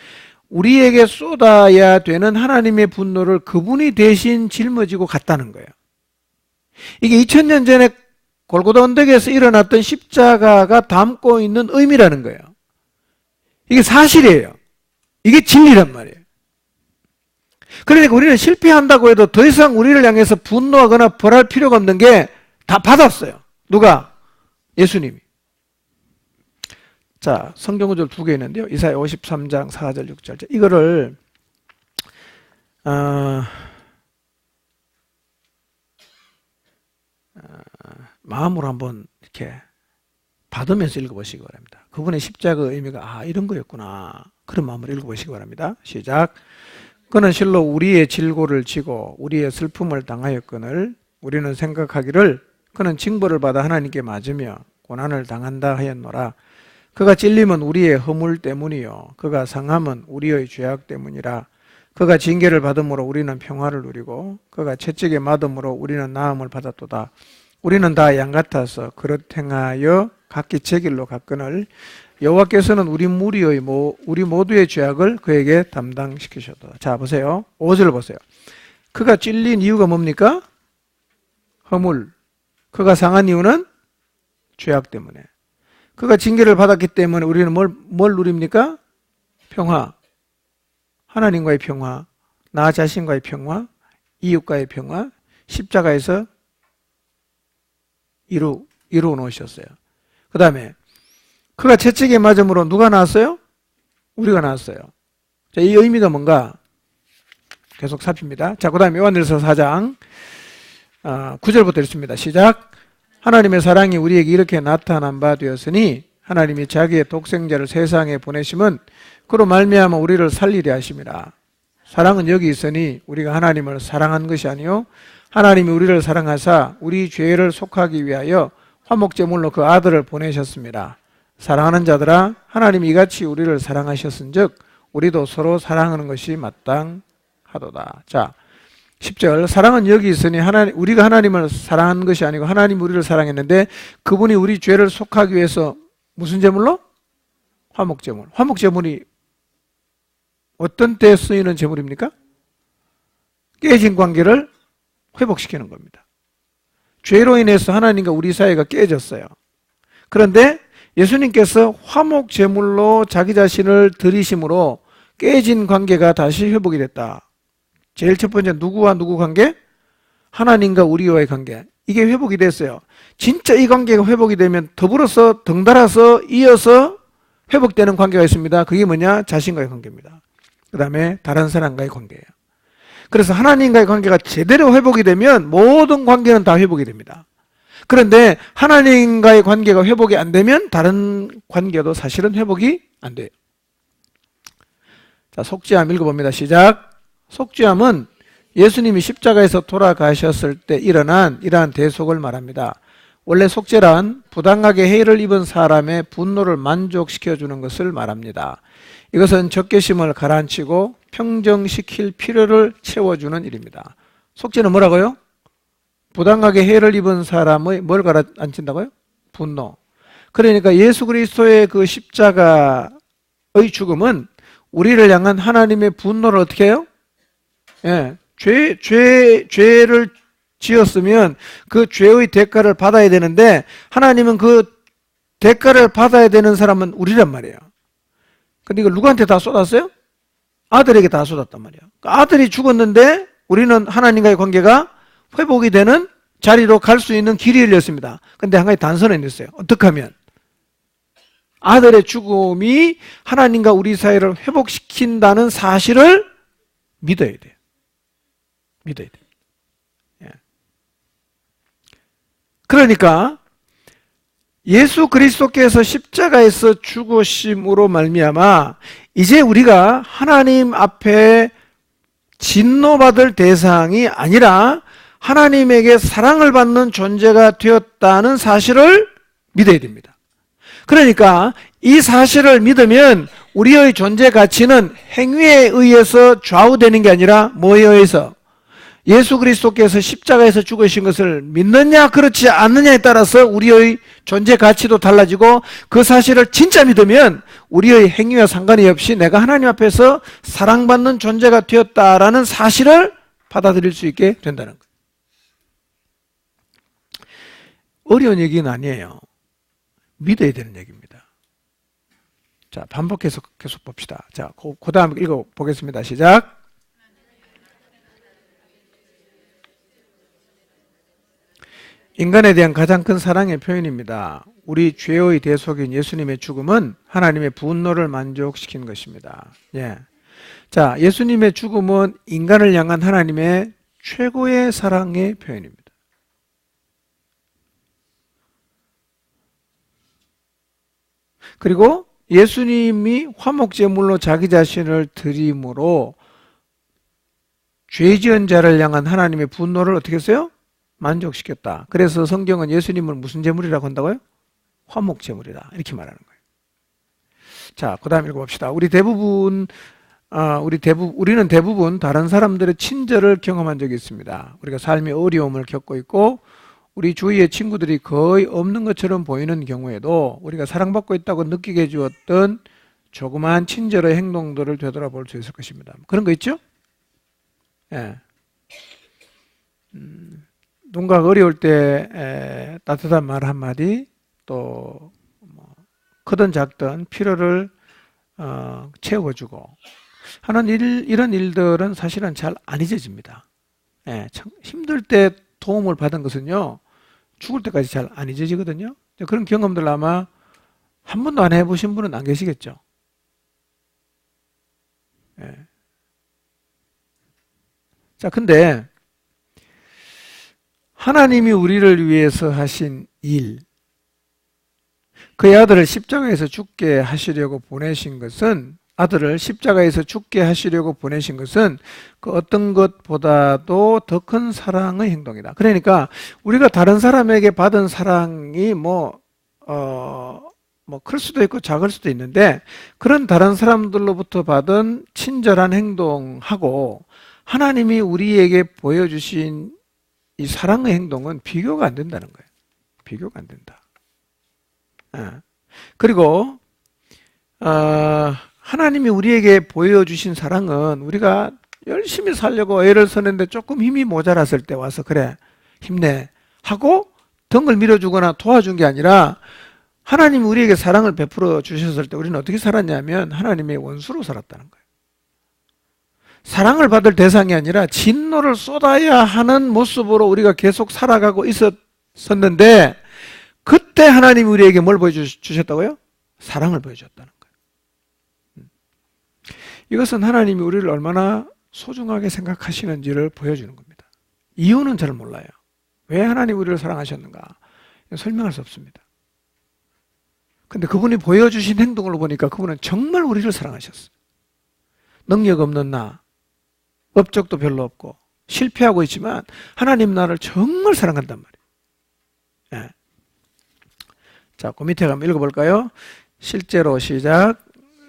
우리에게 쏟아야 되는 하나님의 분노를 그분이 대신 짊어지고 갔다는 거예요. 이게 2000년 전에 골고다 언덕에서 일어났던 십자가가 담고 있는 의미라는 거예요. 이게 사실이에요. 이게 진리란 말이에요. 그러니까 우리는 실패한다고 해도 더 이상 우리를 향해서 분노하거나 벌할 필요가 없는 게 다 받았어요. 누가? 예수님이. 자, 성경 구절 2개 있는데요. 이사야 53장 4절 6절. 이거를 마음으로 한번 이렇게 받으면서 읽어보시기 바랍니다. 그분의 십자가의 의미가 이런 거였구나. 그런 마음으로 읽어보시기 바랍니다. 시작. 그는 실로 우리의 질고를 지고 우리의 슬픔을 당하였거늘 우리는 생각하기를 그는 징벌을 받아 하나님께 맞으며 고난을 당한다 하였노라. 그가 찔림은 우리의 허물 때문이요 그가 상함은 우리의 죄악 때문이라. 그가 징계를 받음으로 우리는 평화를 누리고 그가 채찍에 맞음으로 우리는 나음을 받았도다. 우리는 다 양 같아서 그릇 행하여 각기 제 길로 갔거늘 여호와께서는 우리 모두의 죄악을 그에게 담당시키셨다. 자, 보세요. 5절 보세요. 그가 찔린 이유가 뭡니까? 허물. 그가 상한 이유는 죄악 때문에. 그가 징계를 받았기 때문에 우리는 뭘 누립니까? 평화. 하나님과의 평화, 나 자신과의 평화, 이웃과의 평화, 십자가에서 이루어 놓으셨어요. 그 다음에 그가 채찍에 맞음으로 누가 나왔어요? 우리가 나왔어요. 자, 이 의미가 뭔가 계속 살핍니다. 자, 그 다음에 요한일서 4장 9절부터 읽습니다. 시작. 하나님의 사랑이 우리에게 이렇게 나타난 바 되었으니 하나님이 자기의 독생자를 세상에 보내심은 그로 말미암아 우리를 살리려 하심이라. 사랑은 여기 있으니 우리가 하나님을 사랑한 것이 아니요 하나님이 우리를 사랑하사 우리 죄를 속하기 위하여 화목제물로 그 아들을 보내셨습니다. 사랑하는 자들아, 하나님이 이같이 우리를 사랑하셨은즉 우리도 서로 사랑하는 것이 마땅하도다. 자, 10절. 사랑은 여기 있으니 우리가 하나님을 사랑한 것이 아니고 하나님이 우리를 사랑했는데 그분이 우리 죄를 속하기 위해서 무슨 제물로? 화목제물. 화목제물이 어떤 때 쓰이는 제물입니까? 깨진 관계를 회복시키는 겁니다. 죄로 인해서 하나님과 우리 사이가 깨졌어요. 그런데 예수님께서 화목제물로 자기 자신을 드리심으로 깨진 관계가 다시 회복이 됐다. 제일 첫 번째 누구와 누구 관계? 하나님과 우리와의 관계. 이게 회복이 됐어요. 진짜 이 관계가 회복이 되면 더불어서 덩달아서 이어서 회복되는 관계가 있습니다. 그게 뭐냐? 자신과의 관계입니다. 그 다음에 다른 사람과의 관계예요. 그래서 하나님과의 관계가 제대로 회복이 되면 모든 관계는 다 회복이 됩니다. 그런데 하나님과의 관계가 회복이 안 되면 다른 관계도 사실은 회복이 안 돼요. 자, 속죄함 읽어봅니다. 시작. 속죄함은 예수님이 십자가에서 돌아가셨을 때 일어난 이러한 대속을 말합니다. 원래 속죄란 부당하게 해를 입은 사람의 분노를 만족시켜주는 것을 말합니다. 이것은 적개심을 가라앉히고 평정시킬 필요를 채워주는 일입니다. 속죄는 뭐라고요? 부당하게 해를 입은 사람의 뭘 가라앉힌다고요? 분노. 그러니까 예수 그리스도의 그 십자가의 죽음은 우리를 향한 하나님의 분노를 어떻게 해요? 예, 죄를 지었으면 그 죄의 대가를 받아야 되는데 하나님은 그 대가를 받아야 되는 사람은 우리란 말이에요. 근데 이걸 누구한테 다 쏟았어요? 아들에게 다 쏟았단 말이에요. 그러니까 아들이 죽었는데 우리는 하나님과의 관계가 회복이 되는 자리로 갈 수 있는 길이 열렸습니다. 근데 한 가지 단서는 있어요. 어떻게 하면? 아들의 죽음이 하나님과 우리 사이를 회복시킨다는 사실을 믿어야 돼요. 믿어야 돼요. 예. 그러니까 예수 그리스도께서 십자가에서 죽으심으로 말미암아 이제 우리가 하나님 앞에 진노받을 대상이 아니라 하나님에게 사랑을 받는 존재가 되었다는 사실을 믿어야 됩니다. 그러니까 이 사실을 믿으면 우리의 존재 가치는 행위에 의해서 좌우되는 게 아니라 뭐에 의해서? 예수 그리스도께서 십자가에서 죽으신 것을 믿느냐 그렇지 않느냐에 따라서 우리의 존재 가치도 달라지고 그 사실을 진짜 믿으면 우리의 행위와 상관이 없이 내가 하나님 앞에서 사랑받는 존재가 되었다라는 사실을 받아들일 수 있게 된다는 거예요. 어려운 얘기는 아니에요. 믿어야 되는 얘기입니다. 자, 반복해서 계속 봅시다. 자, 그 다음 읽어보겠습니다. 시작. 인간에 대한 가장 큰 사랑의 표현입니다. 우리 죄의 대속인 예수님의 죽음은 하나님의 분노를 만족시킨 것입니다. 예. 자, 예수님의 죽음은 인간을 향한 하나님의 최고의 사랑의 표현입니다. 그리고 예수님이 화목제물로 자기 자신을 드림으로 죄지은 자를 향한 하나님의 분노를 어떻게 했어요? 만족시켰다. 그래서 성경은 예수님을 무슨 제물이라고 한다고요? 화목제물이다. 이렇게 말하는 거예요. 자, 그 다음 읽어봅시다. 우리는 대부분 다른 사람들의 친절을 경험한 적이 있습니다. 우리가 삶의 어려움을 겪고 있고 우리 주위의 친구들이 거의 없는 것처럼 보이는 경우에도 우리가 사랑받고 있다고 느끼게 해주었던 조그마한 친절의 행동들을 되돌아볼 수 있을 것입니다. 그런 거 있죠? 예. 누군가 어려울 때 따뜻한 말 한마디, 또 뭐 크든 작든 필요를 채워주고 하는 이런 일들은 사실은 잘 안 잊어집니다. 예, 참 힘들 때 도움을 받은 것은요, 죽을 때까지 잘 안 잊어지거든요. 그런 경험들 아마 한 번도 안 해보신 분은 안 계시겠죠. 예. 자, 근데 하나님이 우리를 위해서 하신 일, 그의 아들을 십자가에서 죽게 하시려고 보내신 것은, 아들을 십자가에서 죽게 하시려고 보내신 것은 그 어떤 것보다도 더 큰 사랑의 행동이다. 그러니까 우리가 다른 사람에게 받은 사랑이 클 수도 있고 작을 수도 있는데, 그런 다른 사람들로부터 받은 친절한 행동하고 하나님이 우리에게 보여주신 이 사랑의 행동은 비교가 안 된다는 거예요. 비교가 안 된다. 그리고 하나님이 우리에게 보여주신 사랑은 우리가 열심히 살려고 애를 쓰는데 조금 힘이 모자랐을 때 와서 그래 힘내 하고 등을 밀어주거나 도와준 게 아니라, 하나님이 우리에게 사랑을 베풀어 주셨을 때 우리는 어떻게 살았냐면 하나님의 원수로 살았다는 거예요. 사랑을 받을 대상이 아니라 진노를 쏟아야 하는 모습으로 우리가 계속 살아가고 있었는데, 그때 하나님이 우리에게 뭘 보여주셨다고요? 사랑을 보여주셨다는 거예요. 이것은 하나님이 우리를 얼마나 소중하게 생각하시는지를 보여주는 겁니다. 이유는 잘 몰라요. 왜 하나님이 우리를 사랑하셨는가? 설명할 수 없습니다. 근데 그분이 보여주신 행동을 보니까 그분은 정말 우리를 사랑하셨어요. 능력 없는 나, 업적도 별로 없고 실패하고 있지만 하나님 나를 정말 사랑한단 말이에요. 예. 자, 그 밑에 가면 읽어볼까요? 실제로 시작.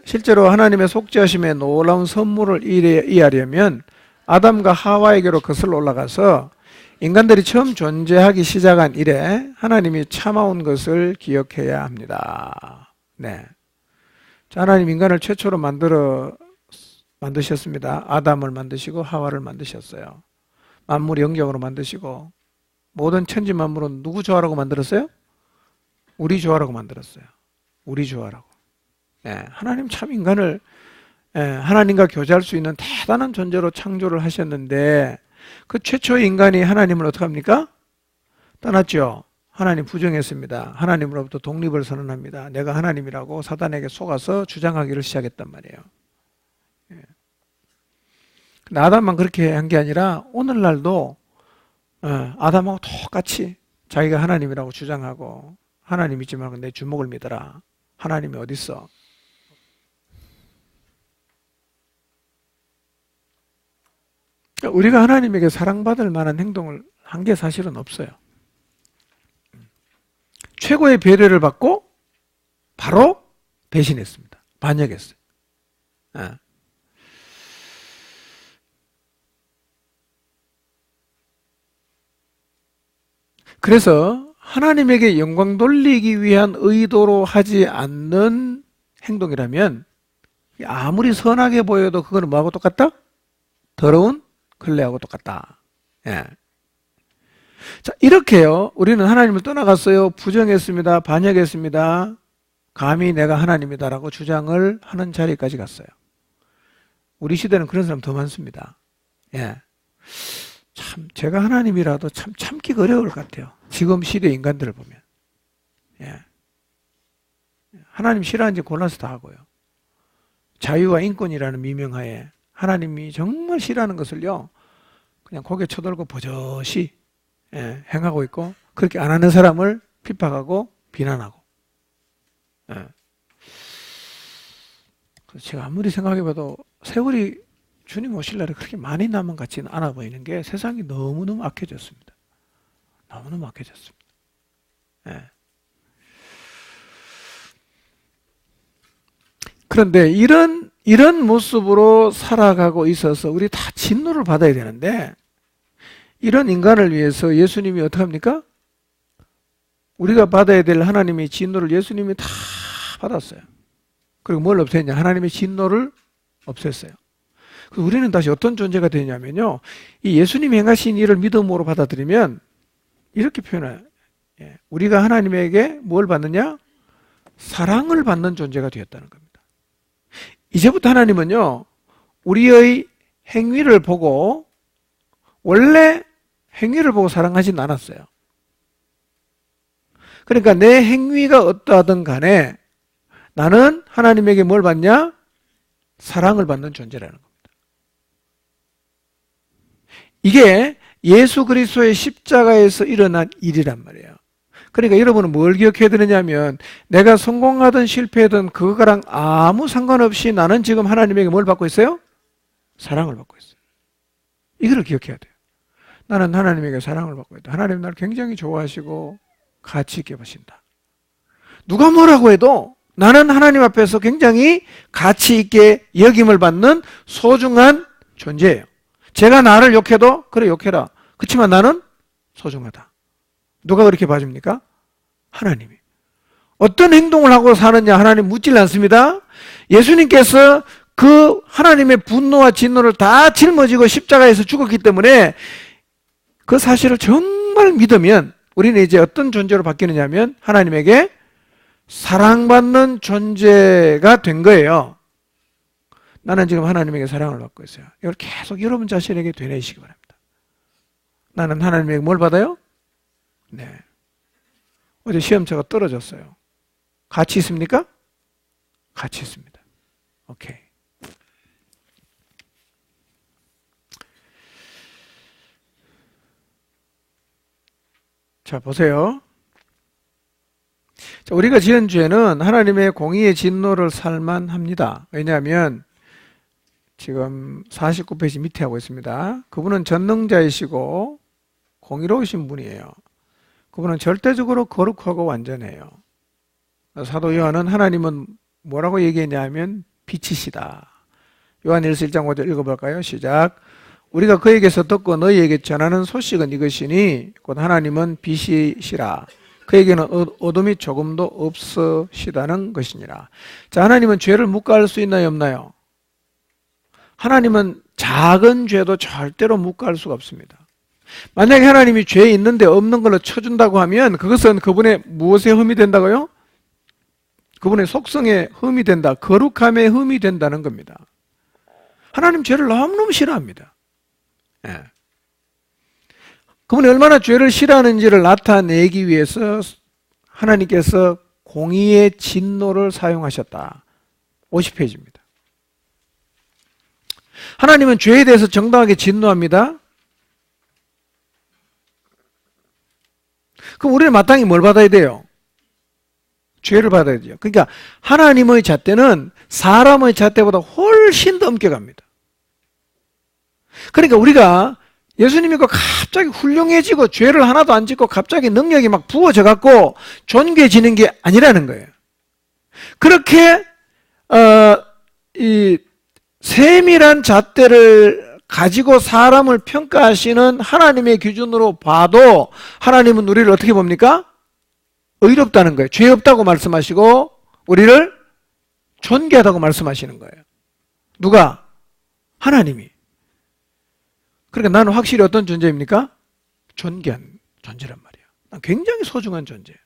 실제로 하나님의 속죄하심의 놀라운 선물을 이해하려면 아담과 하와에게로 거슬러 올라가서 인간들이 처음 존재하기 시작한 이래 하나님이 참아온 것을 기억해야 합니다. 네. 자, 하나님 인간을 최초로 만드셨습니다. 아담을 만드시고 하와를 만드셨어요. 만물 영적으로 만드시고 모든 천지 만물은 누구 좋아라고 만들었어요? 우리 조화라고 만들었어요. 우리 조화라고. 예, 하나님 참 인간을 하나님과 교제할 수 있는 대단한 존재로 창조를 하셨는데 그 최초의 인간이 하나님을 어떻게 합니까? 떠났죠. 하나님 부정했습니다. 하나님으로부터 독립을 선언합니다. 내가 하나님이라고 사단에게 속아서 주장하기를 시작했단 말이에요. 예. 아담만 그렇게 한 게 아니라 오늘날도 아담하고 똑같이 자기가 하나님이라고 주장하고 하나님 믿지 말고 내 주먹을 믿어라. 하나님이 어디 있어? 우리가 하나님에게 사랑받을 만한 행동을 한 게 사실은 없어요. 최고의 배려를 받고 바로 배신했습니다. 반역했어요. 그래서 하나님에게 영광 돌리기 위한 의도로 하지 않는 행동이라면 아무리 선하게 보여도 그거는 뭐하고 똑같다? 더러운 걸레하고 똑같다. 예. 자, 이렇게요. 우리는 하나님을 떠나갔어요. 부정했습니다. 반역했습니다. 감히 내가 하나님이다라고 주장을 하는 자리까지 갔어요. 우리 시대는 그런 사람 더 많습니다. 예. 참, 제가 하나님이라도 참 참기가 어려울 것 같아요. 지금 시대 인간들을 보면. 예. 하나님 싫어하는지 골라서 다 하고요. 자유와 인권이라는 미명하에 하나님이 정말 싫어하는 것을요, 그냥 고개 쳐들고 버젓이 행하고 있고, 그렇게 안 하는 사람을 핍박하고 비난하고. 그래서 제가 아무리 생각해봐도 세월이 주님 오실 날에 그렇게 많이 남은 것 같지는 않아 보이는 게 세상이 너무너무 악해졌습니다. 너무너무 악해졌습니다. 그런데 이런 모습으로 살아가고 있어서 우리 다 진노를 받아야 되는데, 이런 인간을 위해서 예수님이 어떻게 합니까? 우리가 받아야 될 하나님의 진노를 예수님이 다 받았어요. 그리고 뭘 없앴냐? 하나님의 진노를 없앴어요. 그래서 우리는 다시 어떤 존재가 되냐면요, 이 예수님이 행하신 일을 믿음으로 받아들이면 이렇게 표현해요. 우리가 하나님에게 뭘 받느냐? 사랑을 받는 존재가 되었다는 겁니다. 이제부터 하나님은요, 우리의 행위를 보고, 원래 행위를 보고 사랑하진 않았어요. 그러니까 내 행위가 어떠하든 간에 나는 하나님에게 뭘 받냐? 사랑을 받는 존재라는 겁니다. 이게 예수 그리스도의 십자가에서 일어난 일이란 말이에요. 그러니까 여러분은 뭘 기억해야 되느냐면, 내가 성공하든 실패하든 그거랑 아무 상관없이 나는 지금 하나님에게 뭘 받고 있어요? 사랑을 받고 있어요. 이걸 기억해야 돼요. 나는 하나님에게 사랑을 받고 있다. 하나님 나를 굉장히 좋아하시고 가치 있게 보신다. 누가 뭐라고 해도 나는 하나님 앞에서 굉장히 가치 있게 여김을 받는 소중한 존재예요. 제가 나를 욕해도 그래 욕해라. 그렇지만 나는 소중하다. 누가 그렇게 봐줍니까? 하나님이. 어떤 행동을 하고 사느냐 하나님 묻질 않습니다. 예수님께서 그 하나님의 분노와 진노를 다 짊어지고 십자가에서 죽었기 때문에 그 사실을 정말 믿으면 우리는 이제 어떤 존재로 바뀌느냐 하면 하나님에게 사랑받는 존재가 된 거예요. 나는 지금 하나님에게 사랑을 받고 있어요. 이걸 계속 여러분 자신에게 되뇌시기 바랍니다. 나는 하나님에게 뭘 받아요? 네. 어제 시험차가 떨어졌어요. 가치 있습니까? 가치 있습니다. 오케이. 자, 보세요. 자, 우리가 지난주에는 하나님의 공의의 진노를 살만합니다. 왜냐하면 지금 49페이지 밑에 하고 있습니다. 그분은 전능자이시고 공의로우신 분이에요. 그분은 절대적으로 거룩하고 완전해요. 사도 요한은 하나님은 뭐라고 얘기했냐면 빛이시다. 요한 1서 1장 5절 읽어볼까요? 시작. 우리가 그에게서 듣고 너희에게 전하는 소식은 이것이니 곧 하나님은 빛이시라. 그에게는 어둠이 조금도 없으시다는 것이니라. 자, 하나님은 죄를 묵과할 수 있나요, 없나요? 하나님은 작은 죄도 절대로 묵과할 수가 없습니다. 만약에 하나님이 죄 있는데 없는 걸로 쳐준다고 하면 그것은 그분의 무엇에 흠이 된다고요? 그분의 속성에 흠이 된다. 거룩함에 흠이 된다는 겁니다. 하나님 죄를 너무너무 싫어합니다. 예. 그분이 얼마나 죄를 싫어하는지를 나타내기 위해서 하나님께서 공의의 진노를 사용하셨다. 50페이지입니다. 하나님은 죄에 대해서 정당하게 진노합니다. 그럼 우리는 마땅히 뭘 받아야 돼요? 죄를 받아야 돼요. 그러니까 하나님의 잣대는 사람의 잣대보다 훨씬 더 엄격합니다. 그러니까 우리가 예수님이 갑자기 훌륭해지고 죄를 하나도 안 짓고 갑자기 능력이 막 부어져 갖고 존귀해지는 게 아니라는 거예요. 그렇게 이 세밀한 잣대를 가지고 사람을 평가하시는 하나님의 기준으로 봐도 하나님은 우리를 어떻게 봅니까? 의롭다는 거예요. 죄 없다고 말씀하시고 우리를 존귀하다고 말씀하시는 거예요. 누가? 하나님이. 그러니까 나는 확실히 어떤 존재입니까? 존귀한 존재란 말이에요. 난 굉장히 소중한 존재예요.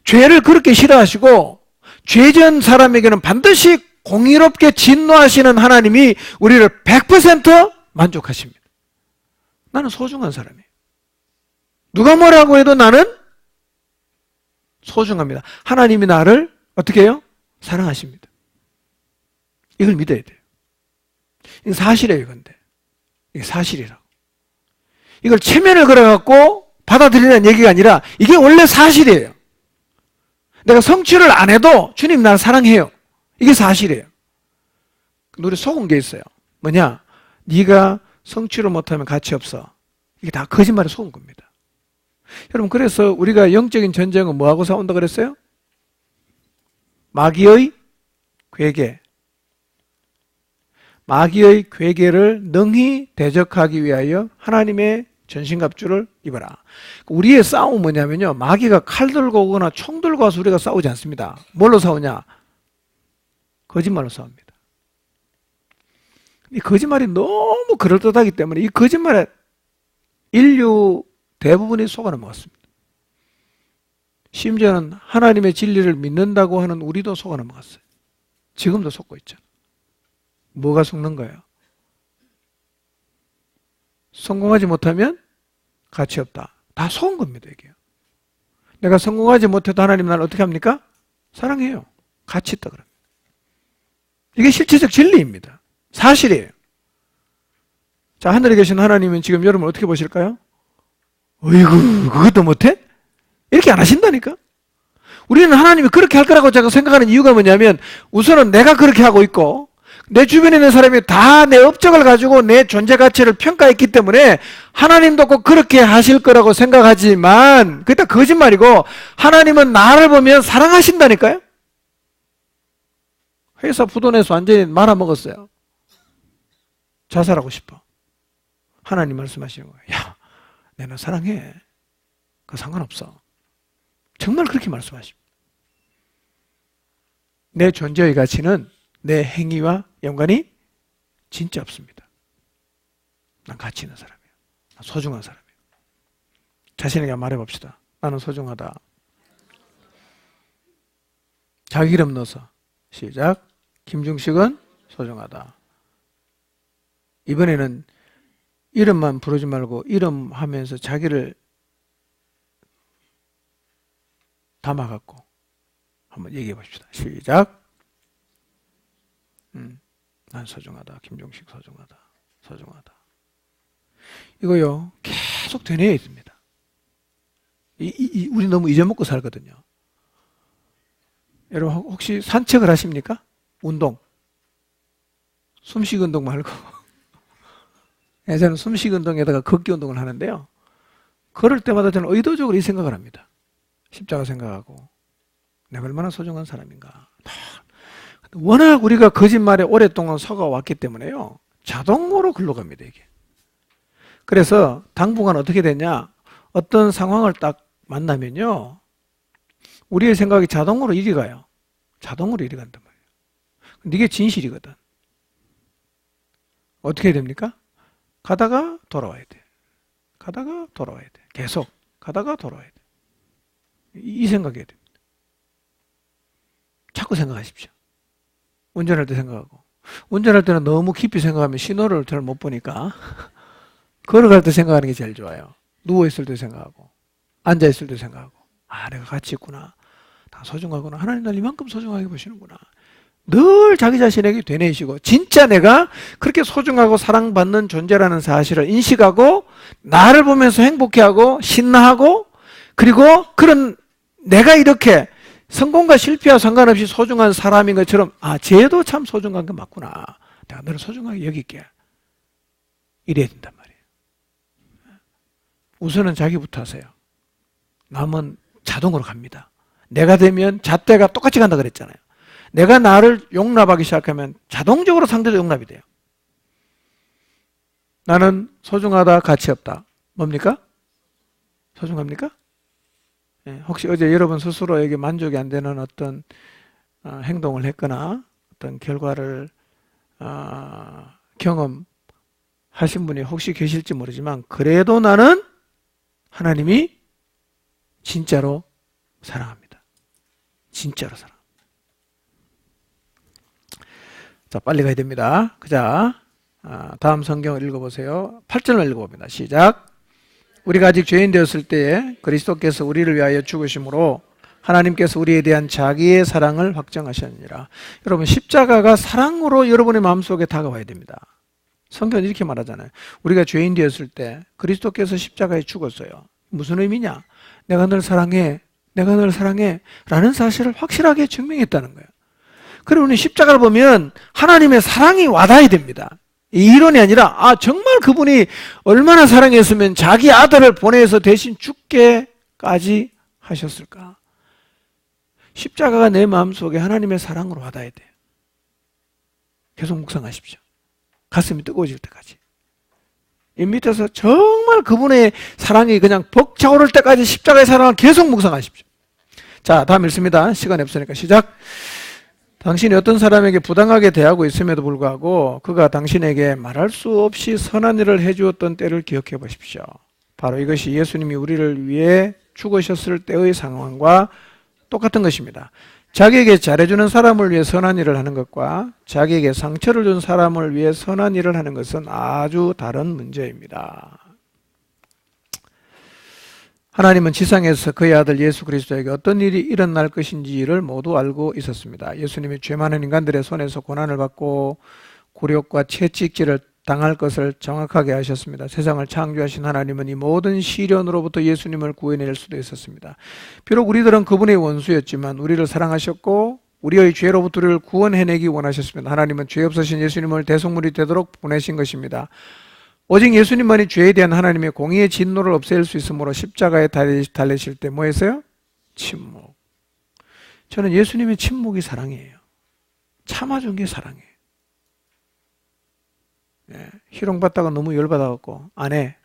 죄를 그렇게 싫어하시고 죄전 사람에게는 반드시 공의롭게 진노하시는 하나님이 우리를 100% 만족하십니다. 나는 소중한 사람이에요. 누가 뭐라고 해도 나는 소중합니다. 하나님이 나를 어떻게 해요? 사랑하십니다. 이걸 믿어야 돼요. 이건 사실이에요, 근데. 이게 사실이라고. 이걸 체면을 걸어갖고 받아들이는 얘기가 아니라 이게 원래 사실이에요. 내가 성취를 안 해도 주님 나를 사랑해요. 이게 사실이에요. 우리 속은 게 있어요. 뭐냐? 네가 성취를 못하면 가치 없어. 이게 다 거짓말에 속은 겁니다. 여러분, 그래서 우리가 영적인 전쟁은 뭐하고 싸운다 그랬어요? 마귀의 괴계. 마귀의 괴계를 능히 대적하기 위하여 하나님의 전신갑주를 입어라. 우리의 싸움은 뭐냐면요, 마귀가 칼 들고 오거나 총 들고 와서 우리가 싸우지 않습니다. 뭘로 싸우냐? 거짓말로 싸웁니다. 이 거짓말이 너무 그럴듯하기 때문에 이 거짓말에 인류 대부분이 속아 넘어갔습니다. 심지어는 하나님의 진리를 믿는다고 하는 우리도 속아 넘어갔어요. 지금도 속고 있죠. 뭐가 속는 거예요? 성공하지 못하면 가치 없다. 다 속은 겁니다, 이게. 내가 성공하지 못해도 하나님 나를 어떻게 합니까? 사랑해요. 가치 있다 그럽니다. 이게 실체적 진리입니다. 사실이에요. 자, 하늘에 계신 하나님은 지금 여러분 어떻게 보실까요? 어이구, 그것도 못해? 이렇게 안 하신다니까? 우리는 하나님이 그렇게 할 거라고 제가 생각하는 이유가 뭐냐면 우선은 내가 그렇게 하고 있고 내 주변에 있는 사람이 다 내 업적을 가지고 내 존재 가치를 평가했기 때문에 하나님도 꼭 그렇게 하실 거라고 생각하지만 그게 다 거짓말이고 하나님은 나를 보면 사랑하신다니까요? 회사 부도내서 완전히 말아먹었어요. 자살하고 싶어. 하나님 말씀하시는 거예요. 야, 내가 사랑해. 그거 상관없어. 정말 그렇게 말씀하십니다. 내 존재의 가치는 내 행위와 연관이 진짜 없습니다. 난 가치 있는 사람이에요. 난 소중한 사람이에요. 자신에게 말해봅시다. 나는 소중하다. 자기 이름 넣어서 시작. 김중식은 소중하다. 이번에는 이름만 부르지 말고 이름 하면서 자기를 담아갖고 한번 얘기해 봅시다. 시작. 난 소중하다. 김종식 소중하다. 소중하다. 이거요, 계속 되뇌어 있습니다. 우리 너무 잊어먹고 살거든요. 여러분, 혹시 산책을 하십니까? 운동. 숨쉬기 운동 말고. 저는 숨쉬기 운동에다가 걷기 운동을 하는데요. 걸을 때마다 저는 의도적으로 이 생각을 합니다. 십자가 생각하고 내가 얼마나 소중한 사람인가. 워낙 우리가 거짓말에 오랫동안 속아왔기 때문에요. 자동으로 글러갑니다, 이게. 그래서 당분간 어떻게 되냐. 어떤 상황을 딱 만나면요. 우리의 생각이 자동으로 이리 가요. 자동으로 이리 간단 말이에요. 근데 이게 진실이거든. 어떻게 됩니까? 가다가 돌아와야 돼. 가다가 돌아와야 돼. 계속 가다가 돌아와야 돼. 이 생각해야 됩니다. 자꾸 생각하십시오. 운전할 때 생각하고. 운전할 때는 너무 깊이 생각하면 신호를 잘 못 보니까 걸어갈 때 생각하는 게 제일 좋아요. 누워있을 때 생각하고 앉아있을 때 생각하고 내가 같이 있구나. 다 소중하구나. 하나님 날 이만큼 소중하게 보시는구나. 늘 자기 자신에게 되뇌이시고 진짜 내가 그렇게 소중하고 사랑받는 존재라는 사실을 인식하고 나를 보면서 행복해하고 신나하고 그리고 그런 내가 이렇게 성공과 실패와 상관없이 소중한 사람인 것처럼 쟤도 참 소중한 게 맞구나. 내가 너를 소중하게 여길게. 이래야 된단 말이에요. 우선은 자기부터 하세요. 남은 자동으로 갑니다. 내가 되면 잣대가 똑같이 간다 그랬잖아요. 내가 나를 용납하기 시작하면 자동적으로 상대도 용납이 돼요. 나는 소중하다, 가치 없다. 뭡니까? 소중합니까? 혹시 어제 여러분 스스로에게 만족이 안 되는 어떤 행동을 했거나 어떤 결과를 경험하신 분이 혹시 계실지 모르지만 그래도 나는 하나님이 진짜로 사랑합니다. 진짜로 사랑합니다. 자, 빨리 가야 됩니다. 자, 다음 성경을 읽어보세요. 8절을 읽어봅니다. 시작. 우리가 아직 죄인 되었을 때에 그리스도께서 우리를 위하여 죽으심으로 하나님께서 우리에 대한 자기의 사랑을 확정하셨느니라. 여러분, 십자가가 사랑으로 여러분의 마음속에 다가와야 됩니다. 성경은 이렇게 말하잖아요. 우리가 죄인 되었을 때 그리스도께서 십자가에 죽었어요. 무슨 의미냐? 내가 널 사랑해, 내가 널 사랑해 라는 사실을 확실하게 증명했다는 거예요. 그리고 우리 십자가를 보면 하나님의 사랑이 와닿아야 됩니다. 이 이론이 아니라 정말 그분이 얼마나 사랑했으면 자기 아들을 보내서 대신 죽게까지 하셨을까? 십자가가 내 마음속에 하나님의 사랑으로 와닿아야 돼요. 계속 묵상하십시오. 가슴이 뜨거워질 때까지. 이 밑에서 정말 그분의 사랑이 그냥 벅차오를 때까지 십자가의 사랑을 계속 묵상하십시오. 자, 다음 읽습니다. 시간이 없으니까 시작. 당신이 어떤 사람에게 부당하게 대하고 있음에도 불구하고 그가 당신에게 말할 수 없이 선한 일을 해주었던 때를 기억해 보십시오. 바로 이것이 예수님이 우리를 위해 죽으셨을 때의 상황과 똑같은 것입니다. 자기에게 잘해주는 사람을 위해 선한 일을 하는 것과 자기에게 상처를 준 사람을 위해 선한 일을 하는 것은 아주 다른 문제입니다. 하나님은 지상에서 그의 아들 예수 그리스도에게 어떤 일이 일어날 것인지를 모두 알고 있었습니다. 예수님이 죄 많은 인간들의 손에서 고난을 받고 굴욕과 채찍질을 당할 것을 정확하게 아셨습니다. 세상을 창조하신 하나님은 이 모든 시련으로부터 예수님을 구해낼 수도 있었습니다. 비록 우리들은 그분의 원수였지만 우리를 사랑하셨고 우리의 죄로부터 우리를 구원해내기 원하셨습니다. 하나님은 죄 없으신 예수님을 대속물이 되도록 보내신 것입니다. 오직 예수님만이 죄에 대한 하나님의 공의의 진노를 없앨 수 있으므로 십자가에 달리실 때 뭐 했어요? 침묵. 저는 예수님의 침묵이 사랑이에요. 참아준 게 사랑이에요. 희롱받다가 너무 열받아갖고 안 해.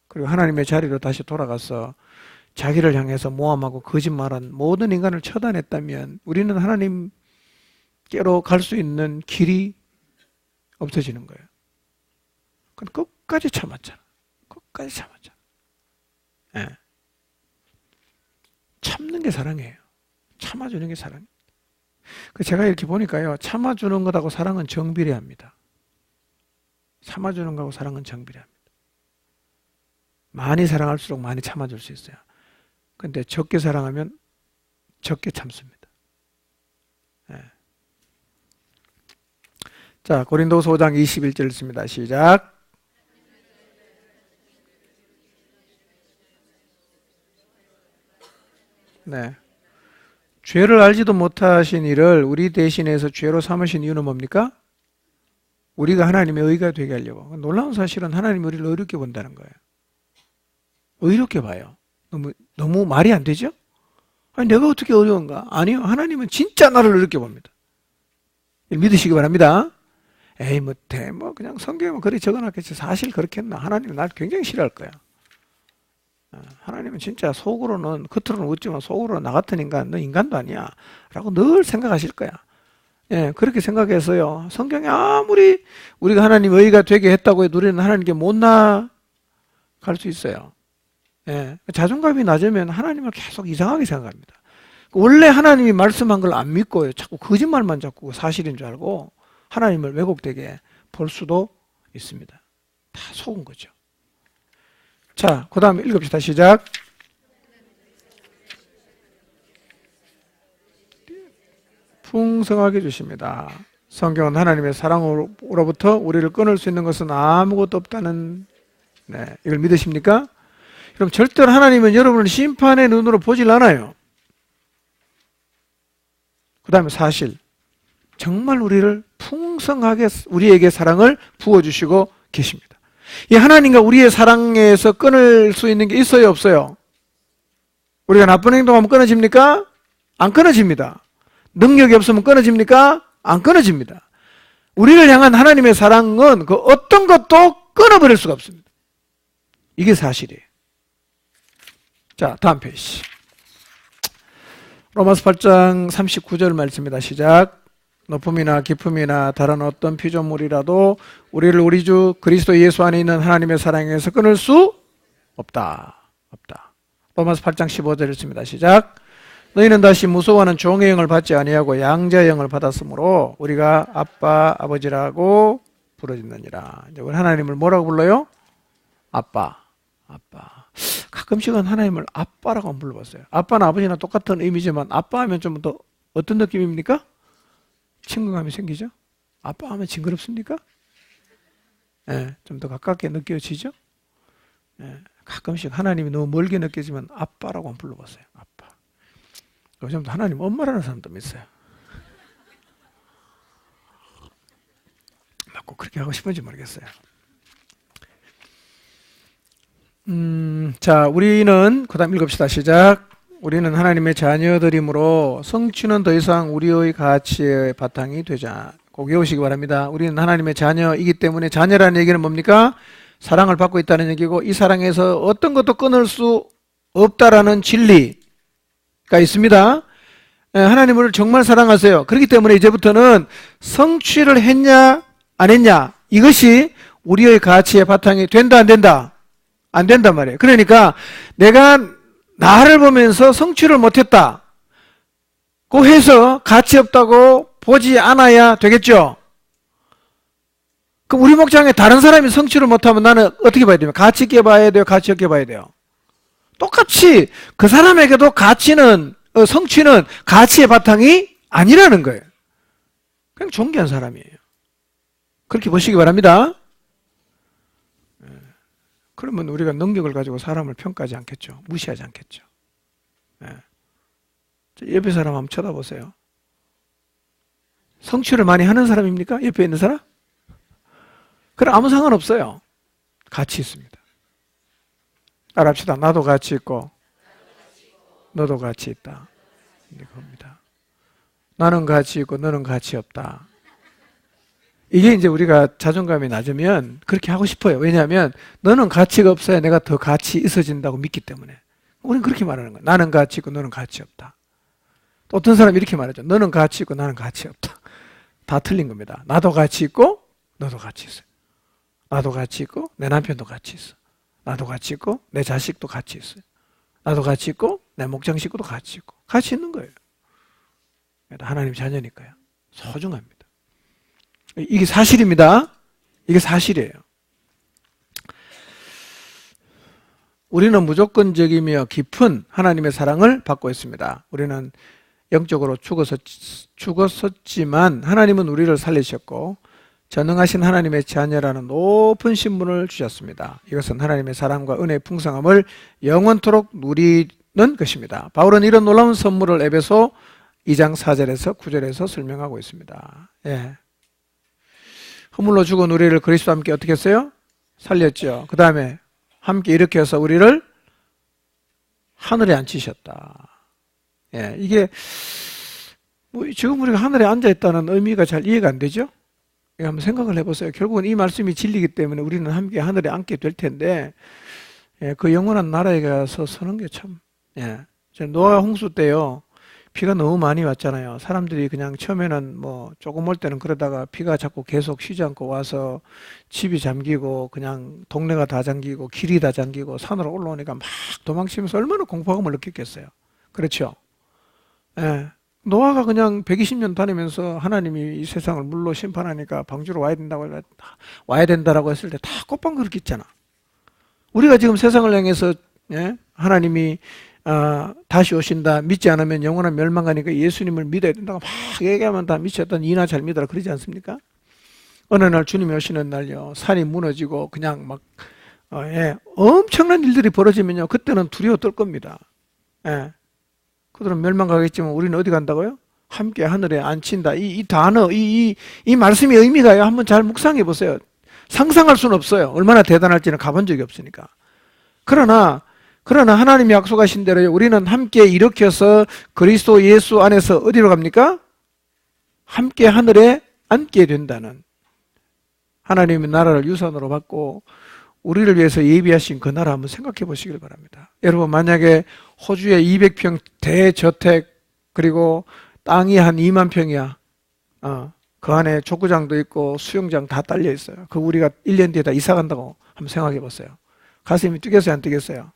그리고 하나님의 자리로 다시 돌아가서 자기를 향해서 모함하고 거짓말한 모든 인간을 처단했다면 우리는 하나님께로 갈 수 있는 길이 없어지는 거예요. 그건 끝까지 참았잖아. 끝까지 참았잖아. 네. 참는 게 사랑이에요. 참아주는 게 사랑이에요. 제가 이렇게 보니까요, 참아주는 것하고 사랑은 정비례합니다. 참아주는 것하고 사랑은 정비례합니다. 많이 사랑할수록 많이 참아줄 수 있어요. 근데 적게 사랑하면 적게 참습니다. 네. 자, 고린도서 5장 21절 읽습니다. 시작. 네. 죄를 알지도 못하신 이를 우리 대신해서 죄로 삼으신 이유는 뭡니까? 우리가 하나님의 의가 되게 하려고. 놀라운 사실은 하나님이 우리를 의롭게 본다는 거예요. 의롭게 봐요. 너무 말이 안 되죠? 아니, 내가 어떻게 어려운가? 아니요. 하나님은 진짜 나를 의롭게 봅니다. 믿으시기 바랍니다. 에이, 그냥 성경에 그리 적어놨겠지. 사실 그렇게 했나? 하나님은 날 굉장히 싫어할 거야. 하나님은 진짜 속으로는, 겉으로는 웃지만 속으로는 나 같은 인간, 너 인간도 아니야 라고 늘 생각하실 거야. 예, 그렇게 생각해서요, 성경에 아무리 우리가 하나님의 의가 되게 했다고 해도 우리는 하나님께 못 나갈 갈 수 있어요. 예. 자존감이 낮으면 하나님을 계속 이상하게 생각합니다. 원래 하나님이 말씀한 걸 안 믿고 자꾸 거짓말만 자꾸 사실인 줄 알고 하나님을 왜곡되게 볼 수도 있습니다. 다 속은 거죠. 자, 그 다음에 읽읍시다. 시작. 풍성하게 주십니다. 성경은 하나님의 사랑으로부터 우리를 끊을 수 있는 것은 아무것도 없다는, 이걸 믿으십니까? 그럼 절대로 하나님은 여러분을 심판의 눈으로 보질 않아요. 그 다음에 사실, 정말 우리를 풍성하게 우리에게 사랑을 부어주시고 계십니다. 이 하나님과 우리의 사랑에서 끊을 수 있는 게 있어요, 없어요? 우리가 나쁜 행동하면 끊어집니까? 안 끊어집니다. 능력이 없으면 끊어집니까? 안 끊어집니다. 우리를 향한 하나님의 사랑은 그 어떤 것도 끊어버릴 수가 없습니다. 이게 사실이에요. 자, 다음 페이지. 로마서 8장 39절 말씀입니다. 시작. 높음이나 깊음이나 다른 어떤 피조물이라도 우리를 우리 주 그리스도 예수 안에 있는 하나님의 사랑에서 끊을 수 없다. 로마서 8장 15절 읽습니다. 시작. 너희는 다시 무서워하는 종의 영을 받지 아니하고 양자의 영을 받았으므로 우리가 아빠 아버지라고 부르짖느니라. 이제 우리 하나님을 뭐라고 불러요? 아빠. 가끔씩은 하나님을 아빠라고 안 불러봤어요. 아빠나 아버지나 똑같은 의미지만 아빠 하면 좀 더 어떤 느낌입니까? 친근감이 생기죠? 아빠 하면 징그럽습니까? 좀 더 가깝게 느껴지죠? 가끔씩 하나님이 너무 멀게 느껴지면 아빠라고 안 불러봤어요. 아빠. 요즘도 하나님 엄마라는 사람도 있어요. 꼭 그렇게 하고 싶은지 모르겠어요. 자, 우리는 그 다음 읽읍시다. 시작. 우리는 하나님의 자녀들이므로 성취는 더 이상 우리의 가치의 바탕이 되자. 꼭 외우시기 바랍니다. 우리는 하나님의 자녀이기 때문에 자녀라는 얘기는 뭡니까? 사랑을 받고 있다는 얘기고 이 사랑에서 어떤 것도 끊을 수 없다라는 진리가 있습니다. 하나님을 정말 사랑하세요. 그렇기 때문에 이제부터는 성취를 했냐 안 했냐 이것이 우리의 가치의 바탕이 된다 안 된다? 안 된단 말이에요. 그러니까 내가 나를 보면서 성취를 못했다 고 해서 가치 없다고 보지 않아야 되겠죠. 그럼 우리 목장에 다른 사람이 성취를 못하면 나는 어떻게 봐야 돼요? 가치 있게 봐야 돼요? 가치 없게 봐야 돼요? 똑같이 그 사람에게도 성취는 가치의 바탕이 아니라는 거예요. 그냥 존귀한 사람이에요. 그렇게 보시기 바랍니다. 그러면 우리가 능력을 가지고 사람을 평가하지 않겠죠. 무시하지 않겠죠. 옆에 사람 한번 쳐다보세요. 성취를 많이 하는 사람입니까? 옆에 있는 사람? 그럼 아무 상관없어요. 가치 있습니다. 따라합시다. 나도 가치 있고 너도 가치 있다. 이겁니다. 나는 가치 있고 너는 가치 없다. 이게 이제 우리가 자존감이 낮으면 그렇게 하고 싶어요. 왜냐하면 너는 가치가 없어야 내가 더 가치 있어진다고 믿기 때문에. 우리는 그렇게 말하는 거예요. 나는 가치 있고 너는 가치 없다. 또 어떤 사람이 이렇게 말하죠. 너는 가치 있고 나는 가치 없다. 다 틀린 겁니다. 나도 가치 있고 너도 가치 있어요. 나도 가치 있고 내 남편도 가치 있어. 나도 가치 있고 내 자식도 가치 있어요. 나도 가치 있고 내 목장 식구도 가치 있고 가치 있는 거예요. 하나님 자녀니까요. 소중합니다. 이게 사실입니다. 이게 사실이에요. 우리는 무조건적이며 깊은 하나님의 사랑을 받고 있습니다. 우리는 영적으로 죽었었지만 하나님은 우리를 살리셨고 전능하신 하나님의 자녀라는 높은 신분을 주셨습니다. 이것은 하나님의 사랑과 은혜의 풍성함을 영원토록 누리는 것입니다. 바울은 이런 놀라운 선물을 에베소 2장 4절에서 9절에서 설명하고 있습니다. 허물로 죽은 우리를 그리스도와 함께 어떻게 했어요? 살렸죠. 그 다음에 함께 일으켜서 우리를 하늘에 앉히셨다. 이게 지금 우리가 하늘에 앉아있다는 의미가 잘 이해가 안 되죠? 한번 생각을 해보세요. 결국은 이 말씀이 진리이기 때문에 우리는 함께 하늘에 앉게 될 텐데 그 영원한 나라에 가서 서는 게 참 노아 홍수 때요. 비가 너무 많이 왔잖아요. 사람들이 그냥 처음에는 뭐 조금 올 때는 그러다가 비가 자꾸 계속 쉬지 않고 와서 집이 잠기고 그냥 동네가 다 잠기고 길이 다 잠기고 산으로 올라오니까 막 도망치면서 얼마나 공포감을 느꼈겠어요. 그렇죠? 예. 노아가 그냥 120년 다니면서 하나님이 이 세상을 물로 심판하니까 방주로 와야 된다라고 했을 때 다 꽃방 그렇겠잖아. 우리가 지금 세상을 향해서 예? 하나님이 다시 오신다, 믿지 않으면 영원한 멸망가니까 예수님을 믿어야 된다고 막 얘기하면 다 미쳤던 이나 잘 믿어라 그러지 않습니까? 어느 날 주님이 오시는 날요, 산이 무너지고 그냥 막 예, 엄청난 일들이 벌어지면요, 그때는 두려워 떨 겁니다. 예. 그들은 멸망 가겠지만 우리는 어디 간다고요? 함께 하늘에 앉힌다. 이 단어, 이 말씀의 의미가요, 한번 잘 묵상해 보세요. 상상할 수는 없어요. 얼마나 대단할지는 가본 적이 없으니까. 그러나 하나님이 약속하신 대로 우리는 함께 일으켜서 그리스도 예수 안에서 어디로 갑니까? 함께 하늘에 앉게 된다는, 하나님의 나라를 유산으로 받고 우리를 위해서 예비하신 그 나라 한번 생각해 보시길 바랍니다. 여러분, 만약에 호주에 200평 대저택 그리고 땅이 한 2만 평이야. 그 안에 족구장도 있고 수영장 다 딸려 있어요. 그 우리가 1년 뒤에 다 이사 간다고 한번 생각해 보세요. 가슴이 뛰겠어요, 안 뛰겠어요?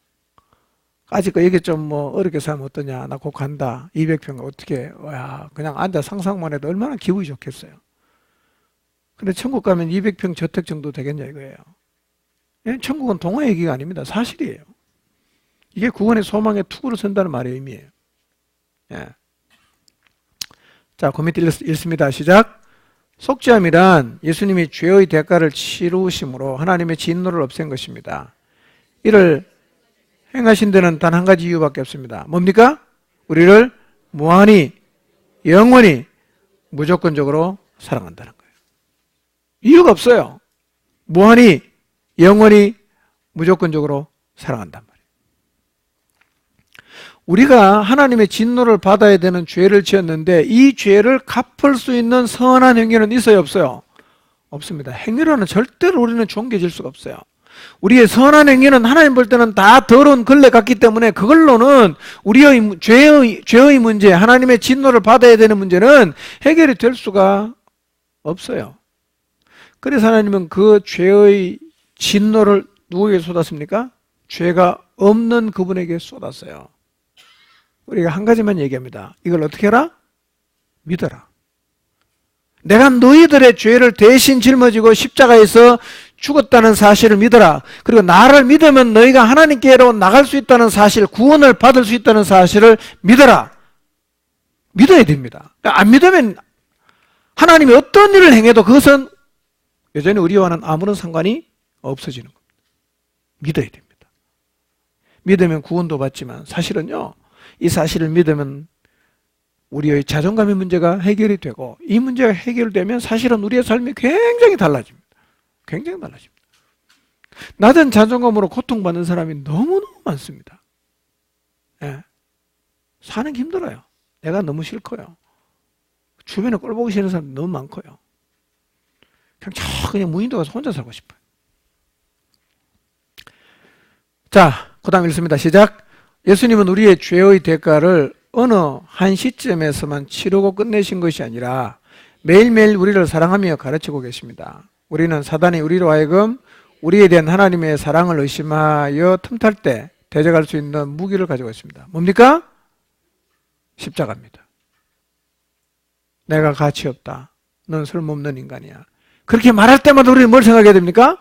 아직 여기 좀 뭐 어렵게 살면 어떠냐? 나 곧 간다. 200평 어떻게? 와, 그냥 앉아 상상만 해도 얼마나 기분이 좋겠어요. 근데 천국 가면 200평 저택 정도 되겠냐 이거예요. 천국은 동화 얘기가 아닙니다. 사실이에요. 이게 구원의 소망의 투구를 선다는 말의 의미예요. 예. 자, 그 밑에 읽습니다. 시작. 속죄함이란 예수님이 죄의 대가를 치루심으로 하나님의 진노를 없앤 것입니다. 이를 행하신 데는 단 한 가지 이유밖에 없습니다. 뭡니까? 우리를 무한히, 영원히, 무조건적으로 사랑한다는 거예요. 이유가 없어요. 무한히, 영원히, 무조건적으로 사랑한단 말이에요. 우리가 하나님의 진노를 받아야 되는 죄를 지었는데 이 죄를 갚을 수 있는 선한 행위는 있어요, 없어요? 없습니다. 행위로는 절대로 우리는 존귀해질 수가 없어요. 우리의 선한 행위는 하나님 볼 때는 다 더러운 걸레 같기 때문에 그걸로는 우리의 죄의 문제, 하나님의 진노를 받아야 되는 문제는 해결이 될 수가 없어요. 그래서 하나님은 그 죄의 진노를 누구에게 쏟았습니까? 죄가 없는 그분에게 쏟았어요. 우리가 한 가지만 얘기합니다. 이걸 어떻게 해라? 믿어라. 내가 너희들의 죄를 대신 짊어지고 십자가에서 죽었다는 사실을 믿어라. 그리고 나를 믿으면 너희가 하나님께로 나갈 수 있다는 사실, 구원을 받을 수 있다는 사실을 믿어라. 믿어야 됩니다. 안 믿으면 하나님이 어떤 일을 행해도 그것은 여전히 우리와는 아무런 상관이 없어지는 겁니다. 믿어야 됩니다. 믿으면 구원도 받지만 사실은요, 이 사실을 믿으면 우리의 자존감의 문제가 해결이 되고 이 문제가 해결되면 사실은 우리의 삶이 굉장히 달라집니다. 굉장히 달라집니다. 낮은 자존감으로 고통받는 사람이 너무너무 많습니다. 예. 사는 게 힘들어요. 내가 너무 싫고요. 주변에 꼴보기 싫은 사람이 너무 많고요. 그냥 무인도 가서 혼자 살고 싶어요. 자, 그 다음 읽습니다. 시작. 예수님은 우리의 죄의 대가를 어느 한 시점에서만 치르고 끝내신 것이 아니라 매일매일 우리를 사랑하며 가르치고 계십니다. 우리는 사단이 우리로 하여금 우리에 대한 하나님의 사랑을 의심하여 틈탈 때 대적할 수 있는 무기를 가지고 있습니다. 뭡니까? 십자가입니다. 내가 가치 없다. 넌 쓸모없는 인간이야. 그렇게 말할 때마다 우리는 뭘 생각해야 됩니까?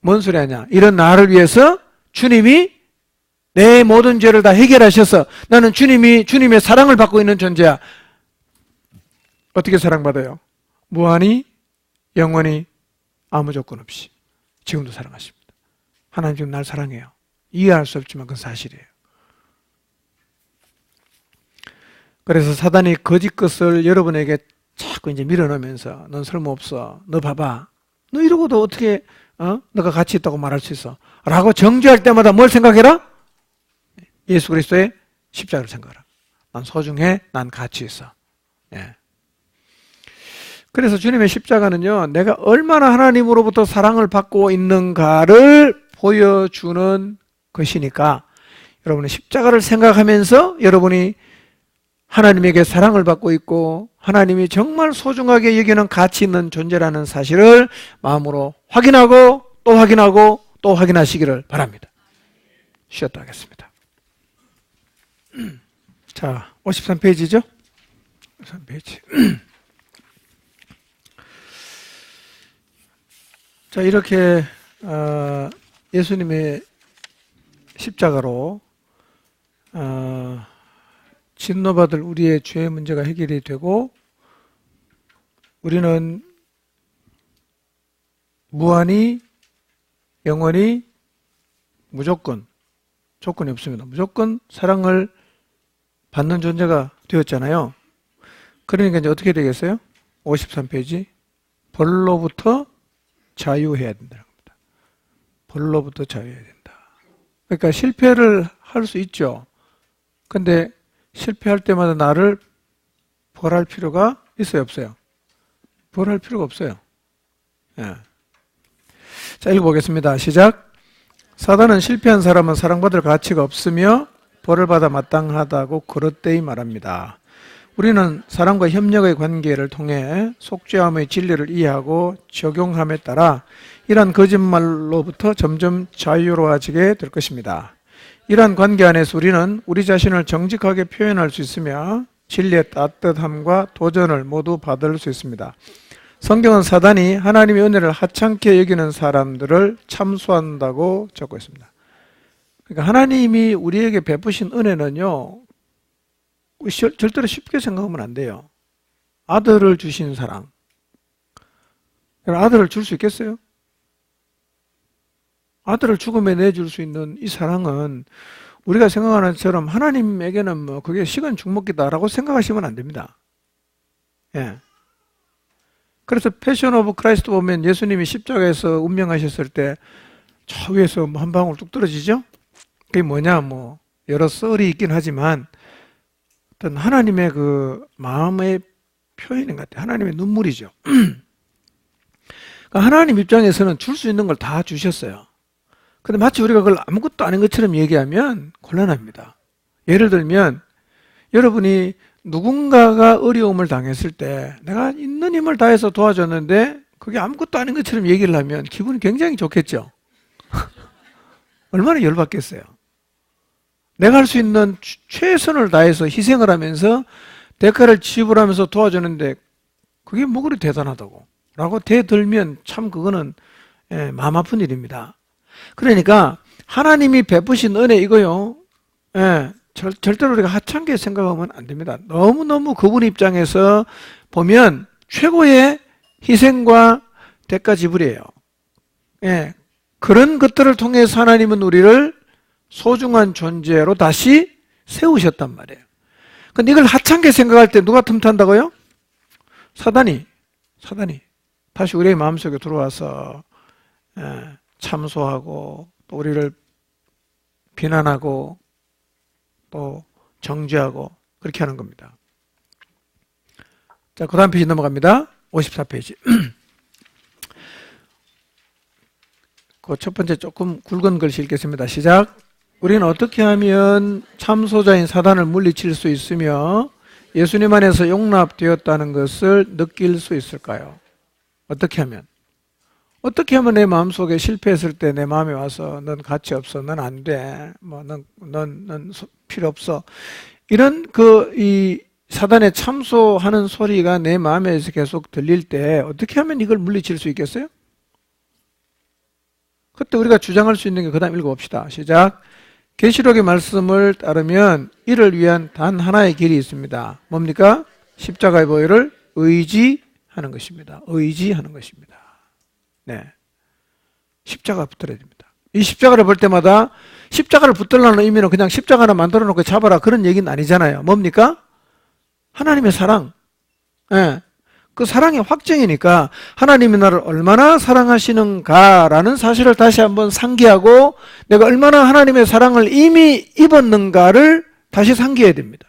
뭔 소리 하냐? 이런 나를 위해서 주님이 내 모든 죄를 다 해결하셔서 나는 주님의 사랑을 받고 있는 존재야. 어떻게 사랑받아요? 무한히, 영원히, 아무 조건 없이. 지금도 사랑하십니다. 하나님 지금 날 사랑해요. 이해할 수 없지만 그건 사실이에요. 그래서 사단이 거짓 것을 여러분에게 자꾸 이제 밀어넣으면서 넌 쓸모없어. 너 봐봐. 너 이러고도 어떻게 너가 가치 있다고 말할 수 있어? 라고 정죄할 때마다 뭘 생각해라? 예수 그리스도의 십자가를 생각하라. 난 소중해. 난 가치 있어. 예. 그래서 주님의 십자가는요, 내가 얼마나 하나님으로부터 사랑을 받고 있는가를 보여주는 것이니까 여러분은 십자가를 생각하면서 여러분이 하나님에게 사랑을 받고 있고 하나님이 정말 소중하게 여기는 가치 있는 존재라는 사실을 마음으로 확인하고 또 확인하고 또 확인하시기를 바랍니다. 쉬었다 하겠습니다. 자, 53페이지죠? 53페이지. 자, 이렇게 예수님의 십자가로 진노받을 우리의 죄의 문제가 해결이 되고 우리는 무한히 영원히 무조건 조건이 없습니다. 무조건 사랑을 받는 존재가 되었잖아요. 그러니까 이제 어떻게 되겠어요? 53페이지. 벌로부터 자유해야 된다는 겁니다. 벌로부터 자유해야 된다. 그러니까 실패를 할 수 있죠. 근데 실패할 때마다 나를 벌할 필요가 있어요, 없어요? 벌할 필요가 없어요. 예. 자, 읽어보겠습니다. 시작. 사단은 실패한 사람은 사랑받을 가치가 없으며 벌을 받아 마땅하다고 그릇되이 말합니다. 우리는 사랑과 협력의 관계를 통해 속죄함의 진리를 이해하고 적용함에 따라 이러한 거짓말로부터 점점 자유로워지게 될 것입니다. 이러한 관계 안에서 우리는 우리 자신을 정직하게 표현할 수 있으며 진리의 따뜻함과 도전을 모두 받을 수 있습니다. 성경은 사단이 하나님의 은혜를 하찮게 여기는 사람들을 참수한다고 적고 있습니다. 그러니까 하나님이 우리에게 베푸신 은혜는요, 절대로 쉽게 생각하면 안 돼요. 아들을 주신 사랑. 아들을 줄 수 있겠어요? 아들을 죽음에 내줄 수 있는 이 사랑은 우리가 생각하는 것처럼 하나님에게는 뭐 그게 식은 죽 먹기다라고 생각하시면 안 됩니다. 예. 그래서 패션 오브 크라이스트 보면 예수님이 십자가에서 운명하셨을 때 저 위에서 한 방울 뚝 떨어지죠? 그게 뭐냐, 뭐 여러 썰이 있긴 하지만 어떤 하나님의 그 마음의 표현인 것 같아요. 하나님의 눈물이죠. 그러니까 하나님 입장에서는 줄 수 있는 걸 다 주셨어요. 근데 마치 우리가 그걸 아무것도 아닌 것처럼 얘기하면 곤란합니다. 예를 들면 여러분이 누군가가 어려움을 당했을 때 내가 있는 힘을 다해서 도와줬는데 그게 아무것도 아닌 것처럼 얘기를 하면 기분이 굉장히 좋겠죠. 얼마나 열받겠어요. 내가 할 수 있는 최선을 다해서 희생을 하면서 대가를 지불하면서 도와주는데 그게 뭐 그리 대단하다고 라고 대들면 참 그거는 마음 아픈 일입니다. 그러니까 하나님이 베푸신 은혜 이거요, 절대로 우리가 하찮게 생각하면 안 됩니다. 너무너무 그분 입장에서 보면 최고의 희생과 대가 지불이에요. 그런 것들을 통해서 하나님은 우리를 소중한 존재로 다시 세우셨단 말이에요. 근데 이걸 하찮게 생각할 때 누가 틈탄다고요? 사단이 다시 우리의 마음속에 들어와서 참소하고 또 우리를 비난하고 또 정죄하고 그렇게 하는 겁니다. 자, 그 다음 페이지 넘어갑니다. 54페이지. 그 첫 번째 조금 굵은 글씨 읽겠습니다. 시작. 우리는 어떻게 하면 참소자인 사단을 물리칠 수 있으며 예수님 안에서 용납되었다는 것을 느낄 수 있을까요? 어떻게 하면 내 마음속에 실패했을 때 내 마음에 와서 넌 가치 없어, 넌 안 돼, 뭐 넌 필요 없어, 이런 이 사단의 참소하는 소리가 내 마음에서 계속 들릴 때 어떻게 하면 이걸 물리칠 수 있겠어요? 그때 우리가 주장할 수 있는 게 그 다음 읽어봅시다. 시작. 계시록의 말씀을 따르면 이를 위한 단 하나의 길이 있습니다. 뭡니까? 십자가의 보혈을 의지하는 것입니다. 의지하는 것입니다. 네, 십자가 붙들어야 됩니다. 이 십자가를 볼 때마다 십자가를 붙들라는 의미는 그냥 십자가 하나 만들어 놓고 잡아라 그런 얘기는 아니잖아요. 뭡니까? 하나님의 사랑. 그 사랑의 확증이니까 하나님이 나를 얼마나 사랑하시는가라는 사실을 다시 한번 상기하고 내가 얼마나 하나님의 사랑을 이미 입었는가를 다시 상기해야 됩니다.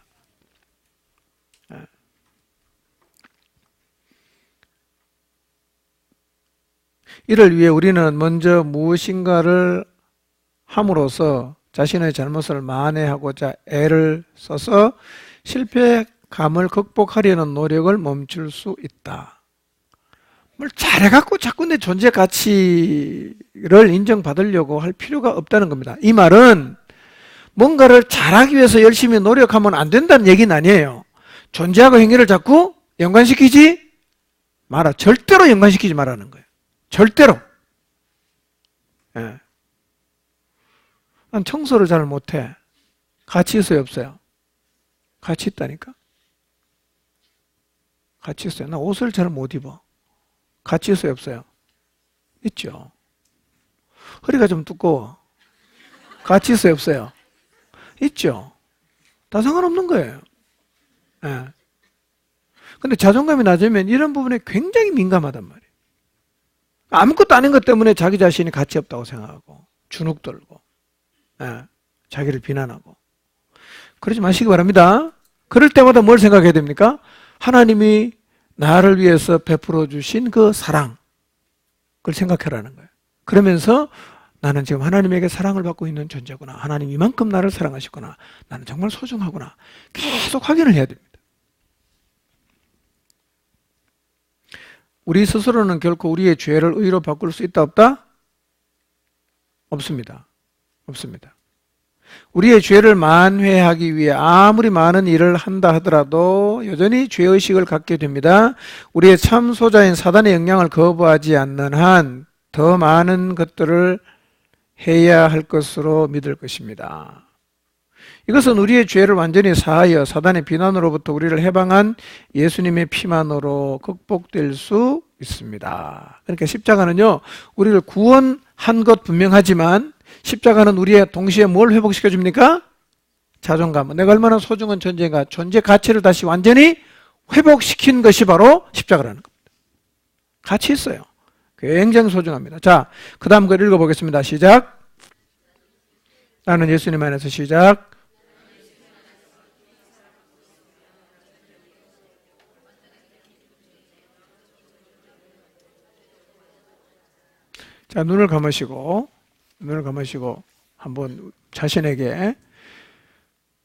이를 위해 우리는 먼저 무엇인가를 함으로써 자신의 잘못을 만회하고자 애를 써서 실패감을 극복하려는 노력을 멈출 수 있다. 뭘 잘해갖고 자꾸 내 존재 가치를 인정받으려고 할 필요가 없다는 겁니다. 이 말은 뭔가를 잘하기 위해서 열심히 노력하면 안 된다는 얘기는 아니에요. 존재하고 행위를 자꾸 연관시키지 마라. 절대로 연관시키지 말라는 거예요. 절대로. 예. 난 청소를 잘 못해. 가치 있어요, 없어요? 가치 있다니까? 가치 있어요. 나 옷을 잘 못 입어. 가치 있어요, 없어요? 있죠. 허리가 좀 두꺼워. 가치 있어요, 없어요? 있죠. 다 상관없는 거예요. 예. 근데 자존감이 낮으면 이런 부분에 굉장히 민감하단 말이에요. 아무것도 아닌 것 때문에 자기 자신이 가치 없다고 생각하고 주눅 들고 자기를 비난하고 그러지 마시기 바랍니다. 그럴 때마다 뭘 생각해야 됩니까? 하나님이 나를 위해서 베풀어 주신 그 사랑 그걸 생각하라는 거예요. 그러면서 나는 지금 하나님에게 사랑을 받고 있는 존재구나. 하나님 이만큼 나를 사랑하시구나. 나는 정말 소중하구나. 계속 확인을 해야 됩니다. 우리 스스로는 결코 우리의 죄를 의로 바꿀 수 있다 없다? 없습니다. 없습니다. 우리의 죄를 만회하기 위해 아무리 많은 일을 한다 하더라도 여전히 죄의식을 갖게 됩니다. 우리의 참소자인 사단의 영향을 거부하지 않는 한 더 많은 것들을 해야 할 것으로 믿을 것입니다. 이것은 우리의 죄를 완전히 사하여 사단의 비난으로부터 우리를 해방한 예수님의 피만으로 극복될 수 있습니다. 그러니까 십자가는요, 우리를 구원한 것 분명하지만 십자가는 우리의 동시에 뭘 회복시켜 줍니까? 자존감. 내가 얼마나 소중한 존재인가, 존재 가치를 다시 완전히 회복시킨 것이 바로 십자가라는 겁니다. 가치 있어요. 굉장히 소중합니다. 자, 그 다음 글 읽어보겠습니다. 시작. 나는 예수님 안에서 시작. 자, 눈을 감으시고 한번 자신에게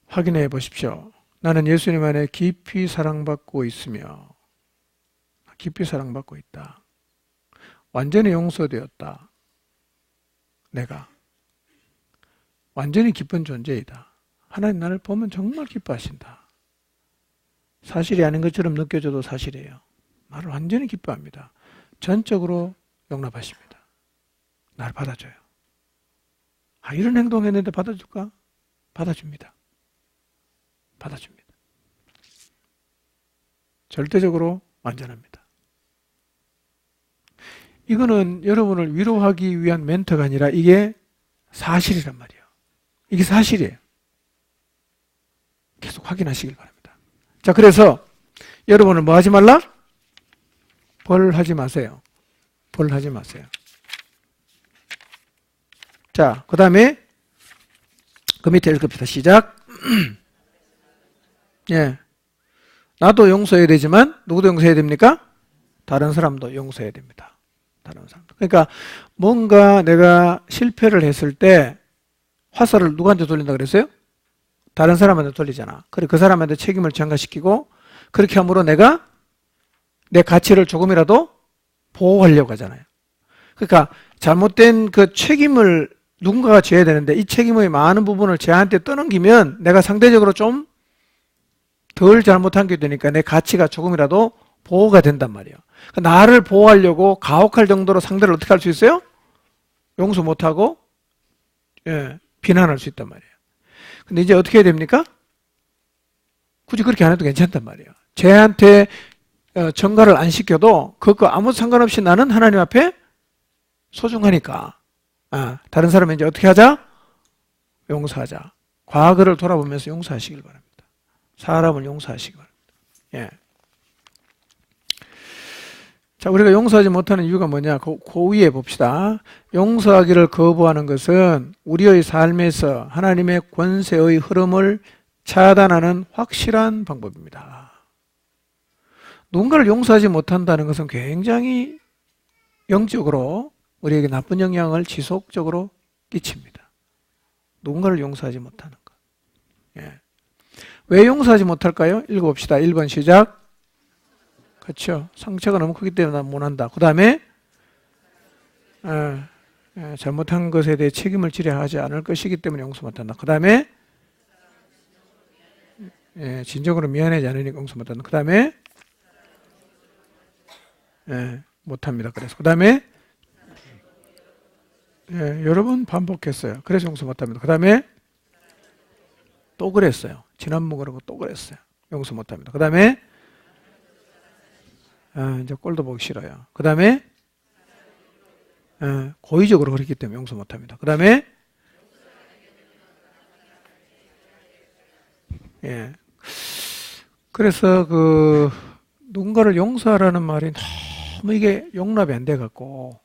확인해 보십시오. 나는 예수님 안에 깊이 사랑받고 있으며 깊이 사랑받고 있다. 완전히 용서되었다. 내가 완전히 기쁜 존재이다. 하나님 나를 보면 정말 기뻐하신다. 사실이 아닌 것처럼 느껴져도 사실이에요. 나를 완전히 기뻐합니다. 전적으로 용납하십니다. 나를 받아줘요. 이런 행동했는데 받아줄까? 받아줍니다. 받아줍니다. 절대적으로 완전합니다. 이거는 여러분을 위로하기 위한 멘트가 아니라 이게 사실이란 말이에요. 이게 사실이에요. 계속 확인하시길 바랍니다. 자, 그래서 여러분은 뭐 하지 말라? 벌하지 마세요. 벌하지 마세요. 자, 그 다음에 그 밑에 읽읍시다. 시작. 예. 나도 용서해야 되지만 누구도 용서해야 됩니까? 다른 사람도 용서해야 됩니다. 다른 사람도. 그러니까 뭔가 내가 실패를 했을 때 화살을 누구한테 돌린다 그랬어요? 다른 사람한테 돌리잖아. 그래 그 사람한테 책임을 전가시키고 그렇게 함으로 내가 내 가치를 조금이라도 보호하려고 하잖아요. 그러니까 잘못된 그 책임을 누군가가 져야 되는데 이 책임의 많은 부분을 쟤한테 떠넘기면 내가 상대적으로 좀 덜 잘못한 게 되니까 내 가치가 조금이라도 보호가 된단 말이에요. 그러니까 나를 보호하려고 가혹할 정도로 상대를 어떻게 할 수 있어요? 용서 못하고 비난할 수 있단 말이에요. 근데 이제 어떻게 해야 됩니까? 굳이 그렇게 안 해도 괜찮단 말이에요. 쟤한테 전가를 안 시켜도 그거 아무 상관없이 나는 하나님 앞에 소중하니까 다른 사람은 이제 어떻게 하자? 용서하자. 과거를 돌아보면서 용서하시길 바랍니다. 사람을 용서하시기 바랍니다. 예. 자, 우리가 용서하지 못하는 이유가 뭐냐? 그 위에 봅시다. 용서하기를 거부하는 것은 우리의 삶에서 하나님의 권세의 흐름을 차단하는 확실한 방법입니다. 누군가를 용서하지 못한다는 것은 굉장히 영적으로 우리에게 나쁜 영향을 지속적으로 끼칩니다. 누군가를 용서하지 못하는 것. 예. 왜 용서하지 못할까요? 읽어봅시다. 1번 시작. 그렇죠. 상처가 너무 크기 때문에 못한다. 그 다음에 잘못한 것에 대해 책임을 지려 하지 않을 것이기 때문에 용서 못한다. 그 다음에 진정으로 미안하지 않으니까 용서 못한다. 그 다음에 못합니다. 그래서 그 다음에 여러 번 반복했어요. 그래서 용서 못합니다. 그 다음에 또 그랬어요. 지난번 그러고 또 그랬어요. 용서 못합니다. 그 다음에 이제 꼴도 보기 싫어요. 그 다음에 고의적으로 그랬기 때문에 용서 못합니다. 그 다음에 그래서 그 누군가를 용서하라는 말이 너무 이게 용납이 안 돼 갖고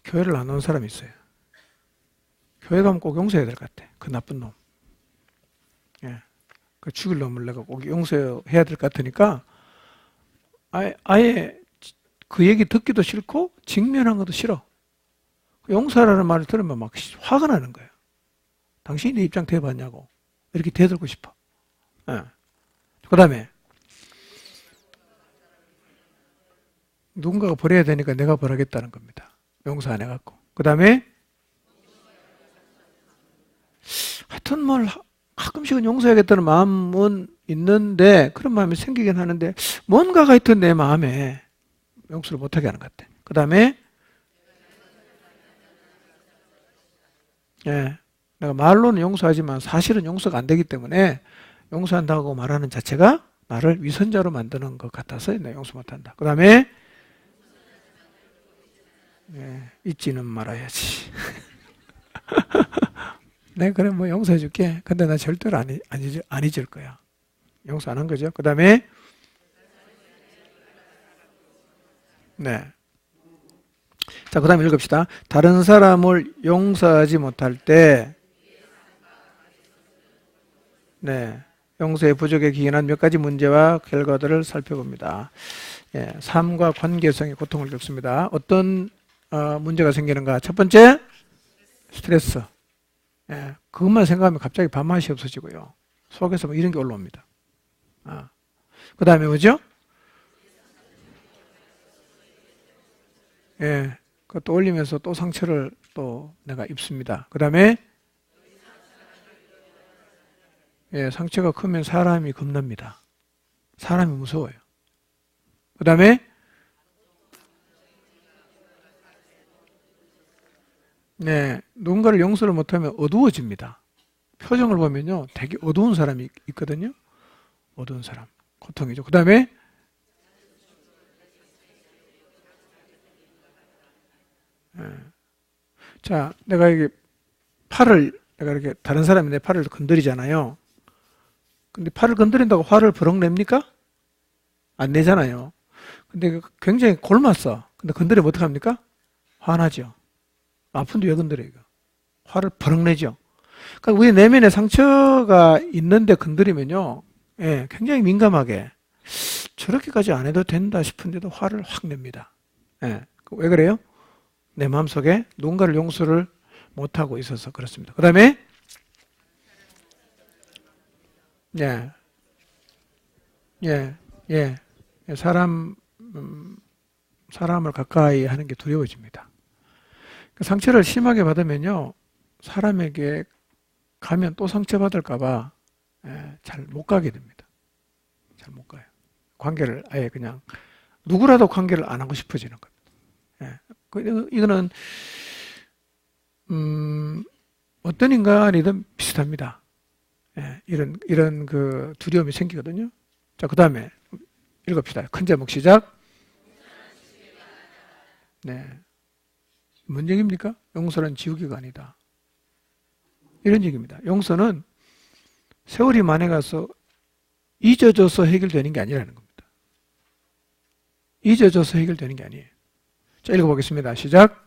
교회를 안 오는 사람이 있어요. 교회 가면 꼭 용서해야 될 것 같아. 그 나쁜 놈. 그 죽일 놈을 내가 꼭 용서해야 될 것 같으니까 아예 그 얘기 듣기도 싫고 직면한 것도 싫어. 용서하라는 말을 들으면 막 화가 나는 거예요. 당신이 내 입장 대봤냐고. 이렇게 대들고 싶어. 그 다음에 누군가가 벌어야 되니까 내가 벌하겠다는 겁니다. 용서 안 해갖고. 그 다음에 하여튼 뭘 가끔씩은 용서해야겠다는 마음은 있는데 그런 마음이 생기긴 하는데 뭔가가 하여튼 내 마음에 용서를 못하게 하는 것 같아. 그 다음에 내가 말로는 용서하지만 사실은 용서가 안 되기 때문에 용서한다고 말하는 자체가 나를 위선자로 만드는 것 같아서 내가 용서 못한다. 그 다음에 잊지는 말아야지. 내가 그래 뭐 용서해 줄게. 근데 나 절대로 안 잊을 거야. 용서 안 한 거죠. 그 다음에 자, 그 다음에 읽읍시다. 다른 사람을 용서하지 못할 때 용서의 부족에 기인한 몇 가지 문제와 결과들을 살펴봅니다. 삶과 관계성의 고통을 겪습니다. 어떤 문제가 생기는가? 첫 번째, 스트레스. 그것만 생각하면 갑자기 밥맛이 없어지고요. 속에서 뭐 이런 게 올라옵니다. 그 다음에 뭐죠? 그것도 올리면서 또 상처를 또 내가 입습니다. 그 다음에 상처가 크면 사람이 겁납니다. 사람이 무서워요. 그 다음에 누군가를 용서를 못하면 어두워집니다. 표정을 보면요 되게 어두운 사람이 있거든요. 어두운 사람 고통이죠. 그 다음에 자, 내가 내가 이렇게 다른 사람이 내 팔을 건드리잖아요. 근데 팔을 건드린다고 화를 버럭 냅니까? 안 내잖아요. 근데 굉장히 골맞어. 근데 건드리면 어떡합니까? 화나죠. 아픈데 왜 건드려, 이거? 화를 버럭 내죠. 그러니까 우리 내면에 상처가 있는데 건드리면요, 굉장히 민감하게 저렇게까지 안 해도 된다 싶은데도 화를 확 냅니다. 왜 그래요? 내 마음속에 누군가를 용서를 못하고 있어서 그렇습니다. 그 다음에 사람을 가까이 하는 게 두려워집니다. 상처를 심하게 받으면요, 사람에게 가면 또 상처받을까봐 잘 못 가게 됩니다. 잘 못 가요. 관계를 아예 그냥 누구라도 관계를 안 하고 싶어지는 겁니다. 이거는 어떤 인간이든 비슷합니다. 이런 그 두려움이 생기거든요. 자, 그 다음에 읽읍시다. 큰 제목 시작. 뭔 얘기입니까? 용서는 지우개가 아니다. 이런 얘기입니다. 용서는 세월이 만에 가서 잊어져서 해결되는 게 아니라는 겁니다. 잊어져서 해결되는 게 아니에요. 자, 읽어보겠습니다. 시작.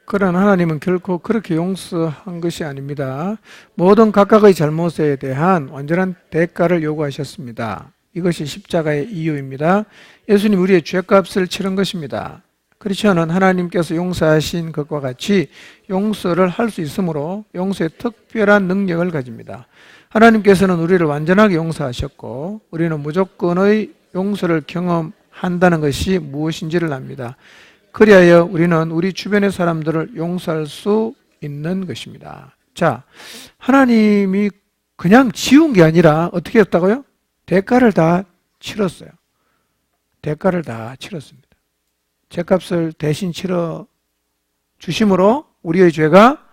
그러나 하나님은 결코 그렇게 용서한 것이 아닙니다. 모든 각각의 잘못에 대한 완전한 대가를 요구하셨습니다. 이것이 십자가의 이유입니다. 예수님 우리의 죄값을 치른 것입니다. 그렇지 않은 하나님께서 용서하신 것과 같이 용서를 할 수 있으므로 용서의 특별한 능력을 가집니다. 하나님께서는 우리를 완전하게 용서하셨고 우리는 무조건의 용서를 경험한다는 것이 무엇인지를 압니다. 그리하여 우리는 우리 주변의 사람들을 용서할 수 있는 것입니다. 자, 하나님이 그냥 지운 게 아니라 어떻게 했다고요? 대가를 다 치렀어요. 대가를 다 치렀습니다. 죄값을 대신 치러 주심으로 우리의 죄가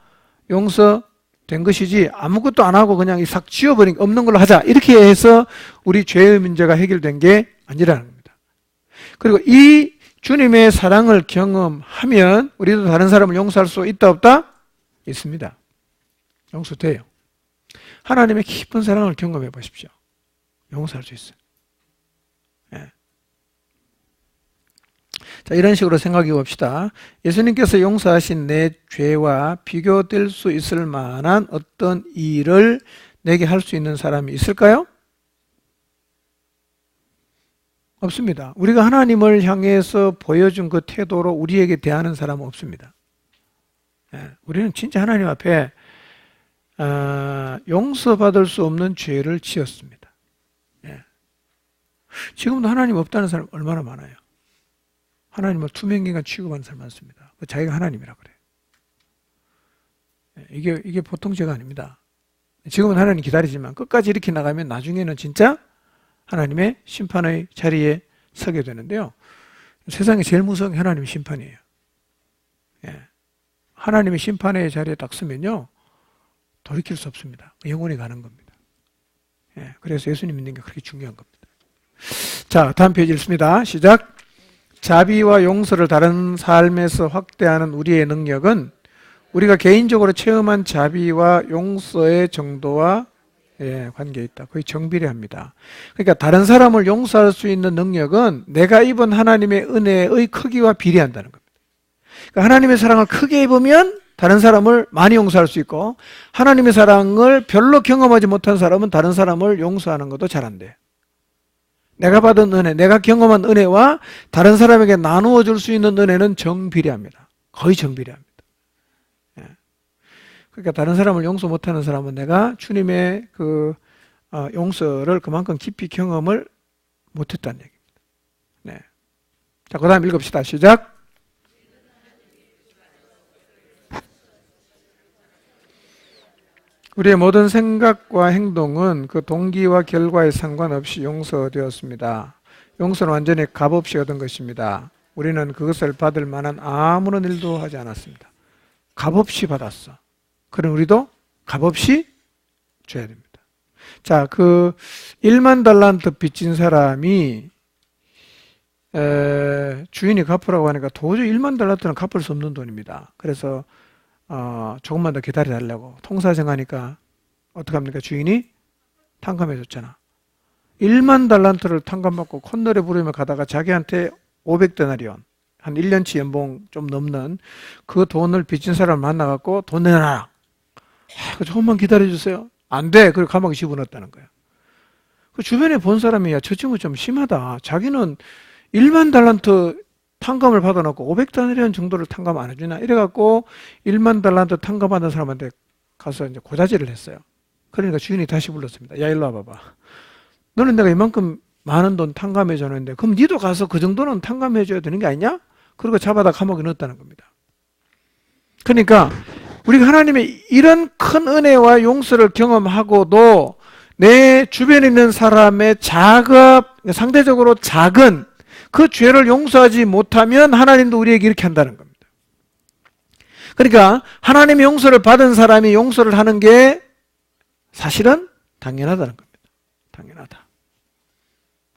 용서된 것이지 아무것도 안 하고 그냥 싹 지워버린 없는 걸로 하자 이렇게 해서 우리 죄의 문제가 해결된 게 아니라는 겁니다. 그리고 이 주님의 사랑을 경험하면 우리도 다른 사람을 용서할 수 있다 없다? 있습니다. 용서돼요. 하나님의 깊은 사랑을 경험해 보십시오. 용서할 수 있어요. 예. 자, 이런 식으로 생각해 봅시다. 예수님께서 용서하신 내 죄와 비교될 수 있을 만한 어떤 일을 내게 할 수 있는 사람이 있을까요? 없습니다. 우리가 하나님을 향해서 보여준 그 태도로 우리에게 대하는 사람은 없습니다. 예, 우리는 진짜 하나님 앞에 용서받을 수 없는 죄를 지었습니다. 예. 지금도 하나님 없다는 사람 얼마나 많아요. 하나님을 투명인간 취급하는 사람 많습니다. 자기가 하나님이라 그래요. 예, 이게 보통 죄가 아닙니다. 지금은 하나님 기다리지만 끝까지 이렇게 나가면 나중에는 진짜 하나님의 심판의 자리에 서게 되는데요. 세상에 제일 무서운 게 하나님의 심판이에요. 예. 하나님의 심판의 자리에 딱 서면요. 돌이킬 수 없습니다. 영원히 가는 겁니다. 예. 그래서 예수님 믿는 게 그렇게 중요한 겁니다. 자, 다음 페이지 읽습니다. 시작. 자비와 용서를 다른 삶에서 확대하는 우리의 능력은 우리가 개인적으로 체험한 자비와 용서의 정도와 관계에 있다. 거의 정비례합니다. 그러니까 다른 사람을 용서할 수 있는 능력은 내가 입은 하나님의 은혜의 크기와 비례한다는 겁니다. 그러니까 하나님의 사랑을 크게 입으면 다른 사람을 많이 용서할 수 있고 하나님의 사랑을 별로 경험하지 못한 사람은 다른 사람을 용서하는 것도 잘 안 돼요. 내가 받은 은혜, 내가 경험한 은혜와 다른 사람에게 나누어 줄 수 있는 은혜는 정비례합니다. 거의 정비례합니다. 그러니까 다른 사람을 용서 못하는 사람은 내가 주님의 그 용서를 그만큼 깊이 경험을 못했다는 얘기입니다. 네. 자, 그 다음 읽읍시다. 시작. 우리의 모든 생각과 행동은 그 동기와 결과에 상관없이 용서되었습니다. 용서는 완전히 값없이 얻은 것입니다. 우리는 그것을 받을 만한 아무런 일도 하지 않았습니다. 값없이 받았어. 그럼 우리도 값없이 줘야 됩니다. 자, 그 1만 달란트 빚진 사람이 주인이 갚으라고 하니까 도저히 1만 달란트는 갚을 수 없는 돈입니다. 그래서 조금만 더 기다려달라고 통사정하니까 어떻게 합니까? 주인이 탕감해 줬잖아. 1만 달란트를 탕감받고 콧노래 부르며 가다가 자기한테 500데나리온 한 1년치 연봉 좀 넘는 그 돈을 빚진 사람을 만나갖고 돈 내놔라. 조금만 기다려주세요. 안 돼. 그리고 감옥에 집어넣었다는 거야. 그 주변에 본 사람이야. 저 친구 좀 심하다. 자기는 1만 달란트 탕감을 받아놓고 500데나리온 정도를 탕감 안 해주나? 이래갖고 1만 달란트 탕감받은 사람한테 가서 이제 고자질을 했어요. 그러니까 주인이 다시 불렀습니다. 야, 일로 와봐봐. 너는 내가 이만큼 많은 돈 탕감해 줬는데 그럼 니도 가서 그 정도는 탕감해 줘야 되는 게 아니냐? 그리고 잡아다 감옥에 넣었다는 겁니다. 그러니까 우리가 하나님의 이런 큰 은혜와 용서를 경험하고도 내 주변에 있는 사람의 상대적으로 작은 그 죄를 용서하지 못하면 하나님도 우리에게 이렇게 한다는 겁니다. 그러니까 하나님의 용서를 받은 사람이 용서를 하는 게 사실은 당연하다는 겁니다. 당연하다.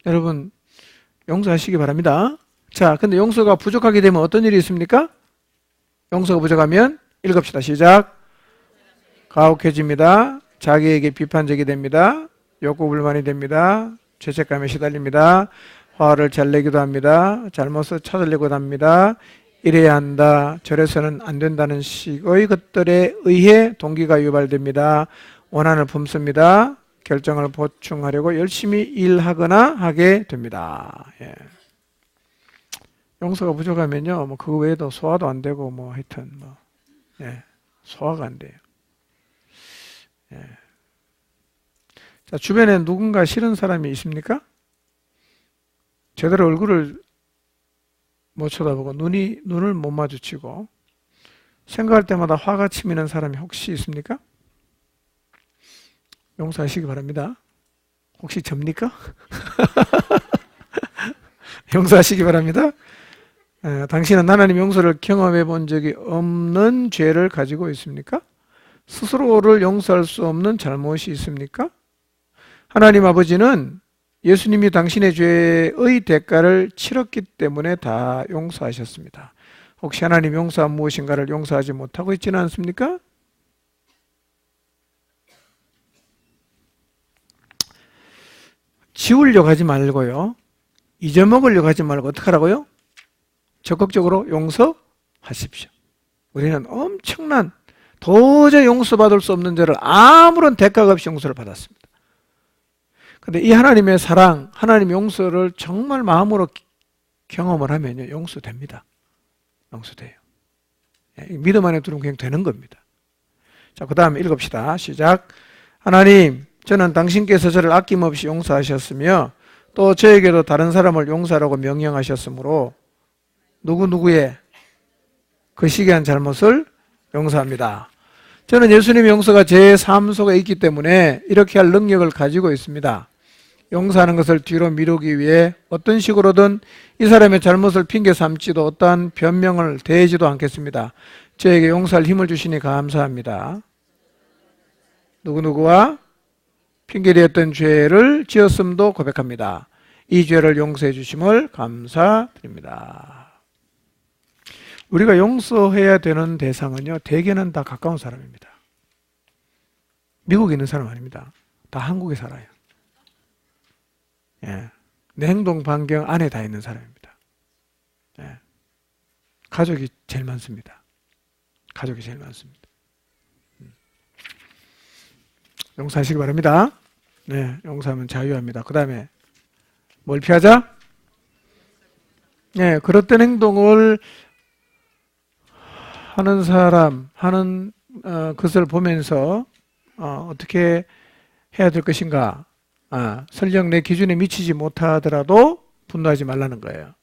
여러분 용서하시기 바랍니다. 자, 근데 용서가 부족하게 되면 어떤 일이 있습니까? 용서가 부족하면 읽읍시다. 시작. 가혹해집니다. 자기에게 비판적이 됩니다. 욕구 불만이 됩니다. 죄책감에 시달립니다. 화를 잘 내기도 합니다. 잘못을 찾으려고 합니다. 이래야 한다. 저래서는 안 된다는 식의 것들에 의해 동기가 유발됩니다. 원한을 품습니다. 결정을 보충하려고 열심히 일하거나 하게 됩니다. 예. 용서가 부족하면요, 뭐 그거 외에도 소화도 안 되고 뭐 하여튼 뭐 예, 소화가 안 돼요. 예. 자, 주변에 누군가 싫은 사람이 있습니까? 제대로 얼굴을 못 쳐다보고 눈을 못 마주치고 생각할 때마다 화가 치미는 사람이 혹시 있습니까? 용서하시기 바랍니다. 혹시 접니까? 용서하시기 바랍니다. 당신은 하나님 용서를 경험해 본 적이 없는 죄를 가지고 있습니까? 스스로를 용서할 수 없는 잘못이 있습니까? 하나님 아버지는 예수님이 당신의 죄의 대가를 치렀기 때문에 다 용서하셨습니다. 혹시 하나님 용서한 무엇인가를 용서하지 못하고 있지는 않습니까? 지우려고 하지 말고요. 잊어먹으려고 하지 말고 어떻게 하라고요? 적극적으로 용서하십시오. 우리는 엄청난 도저히 용서받을 수 없는 죄를 아무런 대가가 없이 용서를 받았습니다. 그런데 이 하나님의 사랑, 하나님의 용서를 정말 마음으로 경험을 하면요, 용서됩니다. 용서돼요. 믿음 안에 들어오면 그냥 되는 겁니다. 자, 그 다음에 읽읍시다. 시작. 하나님, 저는 당신께서 저를 아낌없이 용서하셨으며 또 저에게도 다른 사람을 용서하라고 명령하셨으므로 누구누구의 그 시기한 잘못을 용서합니다. 저는 예수님의 용서가 제 삶 속에 있기 때문에 이렇게 할 능력을 가지고 있습니다. 용서하는 것을 뒤로 미루기 위해 어떤 식으로든 이 사람의 잘못을 핑계 삼지도 어떠한 변명을 대지도 않겠습니다. 저에게 용서할 힘을 주시니 감사합니다. 누구누구와 핑계되었던 죄를 지었음도 고백합니다. 이 죄를 용서해 주심을 감사드립니다. 우리가 용서해야 되는 대상은요, 대개는 다 가까운 사람입니다. 미국에 있는 사람 아닙니다. 다 한국에 살아요. 예. 내 행동 반경 안에 다 있는 사람입니다. 예. 가족이 제일 많습니다. 가족이 제일 많습니다. 용서하시기 바랍니다. 네, 용서하면 자유합니다. 그 다음에 뭘 피하자? 네, 그릇된 행동을 하는 사람, 하는 것을 보면서 어떻게 해야 될 것인가? 설령 내 기준에 미치지 못하더라도 분노하지 말라는 거예요.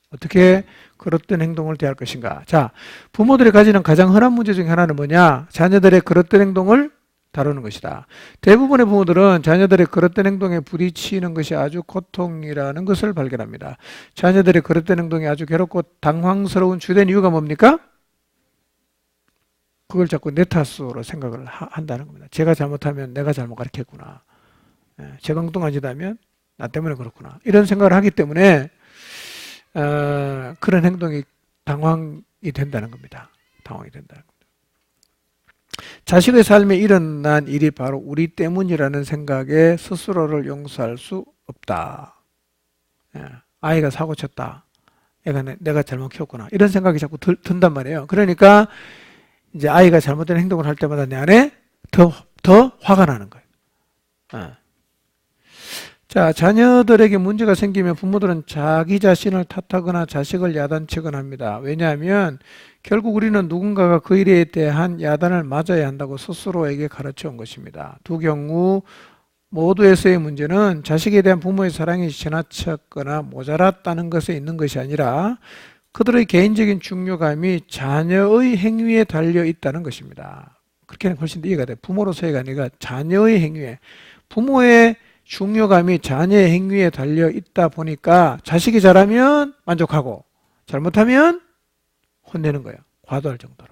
어떻게 그릇된 행동을 대할 것인가? 자, 부모들이 가지는 가장 흔한 문제 중에 하나는 뭐냐? 자녀들의 그릇된 행동을 다루는 것이다. 대부분의 부모들은 자녀들의 그릇된 행동에 부딪히는 것이 아주 고통이라는 것을 발견합니다. 자녀들의 그릇된 행동이 아주 괴롭고 당황스러운 주된 이유가 뭡니까? 그걸 자꾸 내 탓으로 생각을 한다는 겁니다. 제가 잘못하면 내가 잘못 가르쳤구나. 제가 엉뚱하지다면 나 때문에 그렇구나. 이런 생각을 하기 때문에 그런 행동이 당황이 된다는 겁니다. 당황이 된다는 겁니다. 자식의 삶에 일어난 일이 바로 우리 때문이라는 생각에 스스로를 용서할 수 없다. 아이가 사고 쳤다. 내가 잘못 키웠구나. 이런 생각이 자꾸 든단 말이에요. 그러니까 이제 아이가 잘못된 행동을 할 때마다 내 안에 더 화가 나는 거예요. 자, 자녀들에게 문제가 생기면 부모들은 자기 자신을 탓하거나 자식을 야단치거나 합니다. 왜냐하면 결국 우리는 누군가가 그 일에 대한 야단을 맞아야 한다고 스스로에게 가르쳐 온 것입니다. 두 경우 모두에서의 문제는 자식에 대한 부모의 사랑이 지나쳤거나 모자랐다는 것에 있는 것이 아니라 그들의 개인적인 중요감이 자녀의 행위에 달려 있다는 것입니다. 그렇게는 훨씬 더 이해가 돼요. 부모로서의가 아니라 자녀의 행위에, 부모의 중요감이 자녀의 행위에 달려 있다 보니까 자식이 잘하면 만족하고 잘못하면 혼내는 거예요. 과도할 정도로.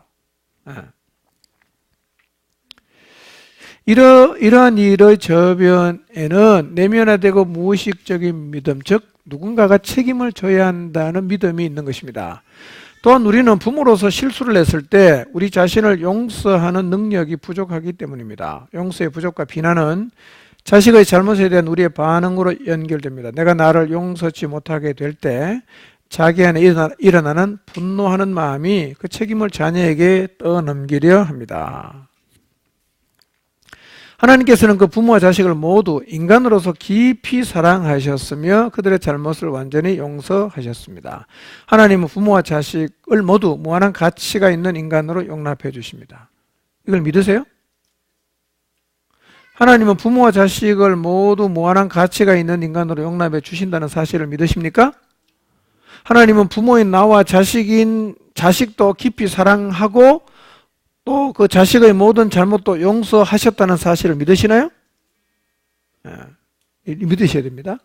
이러한 일의 저변에는 내면화되고 무의식적인 믿음, 즉 누군가가 책임을 져야 한다는 믿음이 있는 것입니다. 또한 우리는 부모로서 실수를 했을 때 우리 자신을 용서하는 능력이 부족하기 때문입니다. 용서의 부족과 비난은 자식의 잘못에 대한 우리의 반응으로 연결됩니다. 내가 나를 용서치 못하게 될 때 자기 안에 일어나는 분노하는 마음이 그 책임을 자녀에게 떠넘기려 합니다. 하나님께서는 그 부모와 자식을 모두 인간으로서 깊이 사랑하셨으며 그들의 잘못을 완전히 용서하셨습니다. 하나님은 부모와 자식을 모두 무한한 가치가 있는 인간으로 용납해 주십니다. 이걸 믿으세요? 하나님은 부모와 자식을 모두 무한한 가치가 있는 인간으로 용납해 주신다는 사실을 믿으십니까? 하나님은 부모인 나와 자식도 깊이 사랑하고 또 그 자식의 모든 잘못도 용서하셨다는 사실을 믿으시나요? 믿으셔야 됩니다.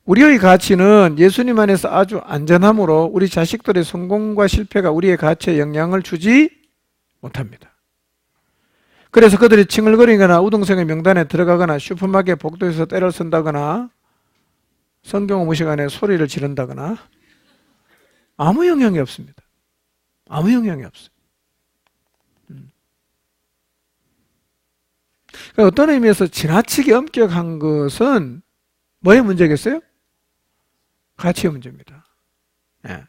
우리의 가치는 예수님 안에서 아주 안전하므로 우리 자식들의 성공과 실패가 우리의 가치에 영향을 주지 못합니다. 그래서 그들이 칭얼거리거나 우등생의 명단에 들어가거나 슈퍼마켓 복도에서 때를 쓴다거나 성경 의무 시간에 소리를 지른다거나 아무 영향이 없습니다. 아무 영향이 없어요. 그러니까 어떤 의미에서 지나치게 엄격한 것은 뭐의 문제겠어요? 가치의 문제입니다. 예.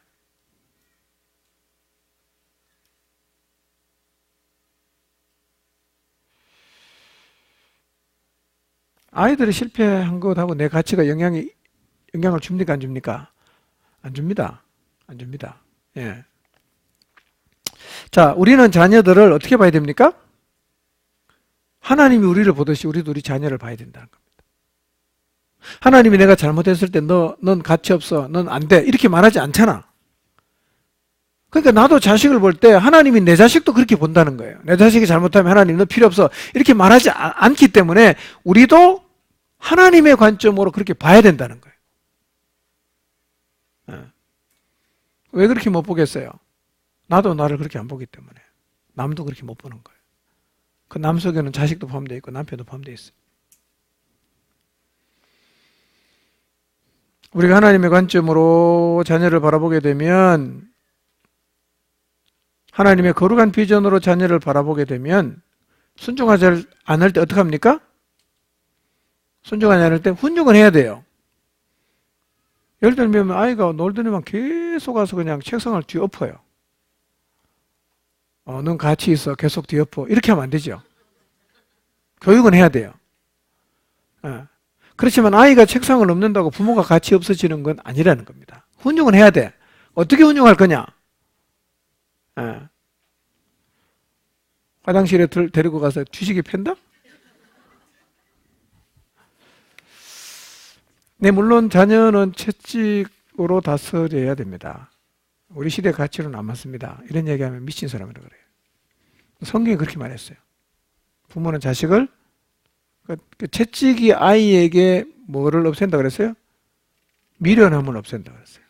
아이들이 실패한 것하고 내 가치가 영향을 줍니까? 안 줍니까? 안 줍니다. 안 줍니다. 예. 자, 우리는 자녀들을 어떻게 봐야 됩니까? 하나님이 우리를 보듯이 우리도 우리 자녀를 봐야 된다는 겁니다. 하나님이 내가 잘못했을 때 넌 가치 없어, 넌 안 돼, 이렇게 말하지 않잖아. 그러니까 나도 자식을 볼 때 하나님이 내 자식도 그렇게 본다는 거예요. 내 자식이 잘못하면 하나님 너 필요 없어, 이렇게 말하지 않기 때문에 우리도 하나님의 관점으로 그렇게 봐야 된다는 거예요. 왜 그렇게 못 보겠어요? 나도 나를 그렇게 안 보기 때문에. 남도 그렇게 못 보는 거예요. 그 남 속에는 자식도 포함되어 있고 남편도 포함되어 있어요. 우리가 하나님의 관점으로 자녀를 바라보게 되면, 하나님의 거룩한 비전으로 자녀를 바라보게 되면 순종하지 않을 때 어떻게 합니까? 순종하지 않을 때 훈육은 해야 돼요. 예를 들면 아이가 놀더니만 계속 와서 그냥 책상을 뒤엎어요. 넌 가치 있어, 계속 뒤엎어, 이렇게 하면 안 되죠. 교육은 해야 돼요. 그렇지만 아이가 책상을 넘는다고 부모가 가치 없어지는 건 아니라는 겁니다. 훈육은 해야 돼. 어떻게 훈육할 거냐? 화장실에 데리고 가서 뒤지게 팬다? 네, 물론 자녀는 채찍으로 다스려야 됩니다. 우리 시대 가치로는 안 맞습니다. 이런 얘기하면 미친 사람이라고 그래요. 성경이 그렇게 말했어요. 부모는 자식을, 그 채찍이 아이에게 뭐를 없앤다 그랬어요? 미련함을 없앤다 그랬어요.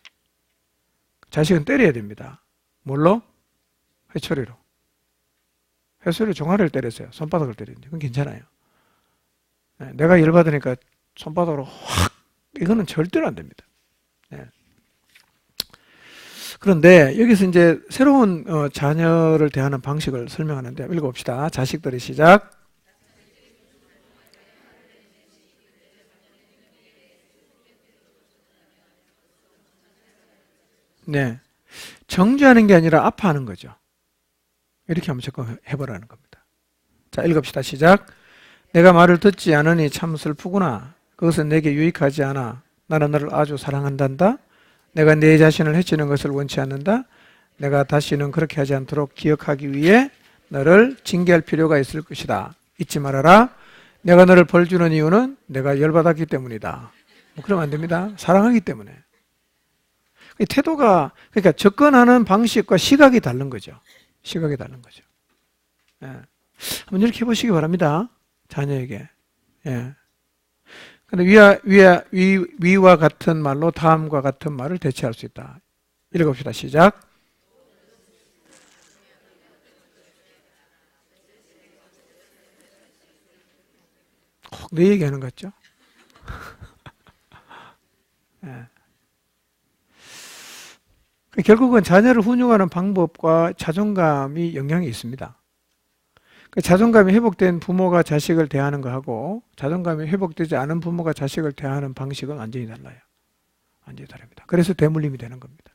자식은 때려야 됩니다. 뭘로? 회초리로. 회초리로 종아리를 때렸어요. 손바닥을 때리는데 그건 괜찮아요. 내가 열받으니까 손바닥으로 확, 이거는 절대로 안 됩니다. 그런데 여기서 이제 새로운 자녀를 대하는 방식을 설명하는데, 읽어봅시다. 자식들의 시작. 네, 정죄하는 게 아니라 아파하는 거죠. 이렇게 하면 적극 해보라는 겁니다. 자, 읽읍시다. 시작. 내가 말을 듣지 않으니 참 슬프구나. 그것은 내게 유익하지 않아. 나는 너를 아주 사랑한단다. 내가 내 자신을 해치는 것을 원치 않는다. 내가 다시는 그렇게 하지 않도록 기억하기 위해 너를 징계할 필요가 있을 것이다. 잊지 말아라. 내가 너를 벌 주는 이유는 내가 열받았기 때문이다. 그러면 안 됩니다. 사랑하기 때문에. 태도가, 그러니까 접근하는 방식과 시각이 다른 거죠. 시각이 다른 거죠. 한번 이렇게 해보시기 바랍니다. 자녀에게. 근데 위와 같은 말로 다음과 같은 말을 대체할 수 있다. 읽어봅시다. 시작. 꼭 내 얘기하는 것 같죠? 결국은 자녀를 훈육하는 방법과 자존감이 영향이 있습니다. 자존감이 회복된 부모가 자식을 대하는 거하고 자존감이 회복되지 않은 부모가 자식을 대하는 방식은 완전히 달라요. 완전히 다릅니다. 그래서 대물림이 되는 겁니다.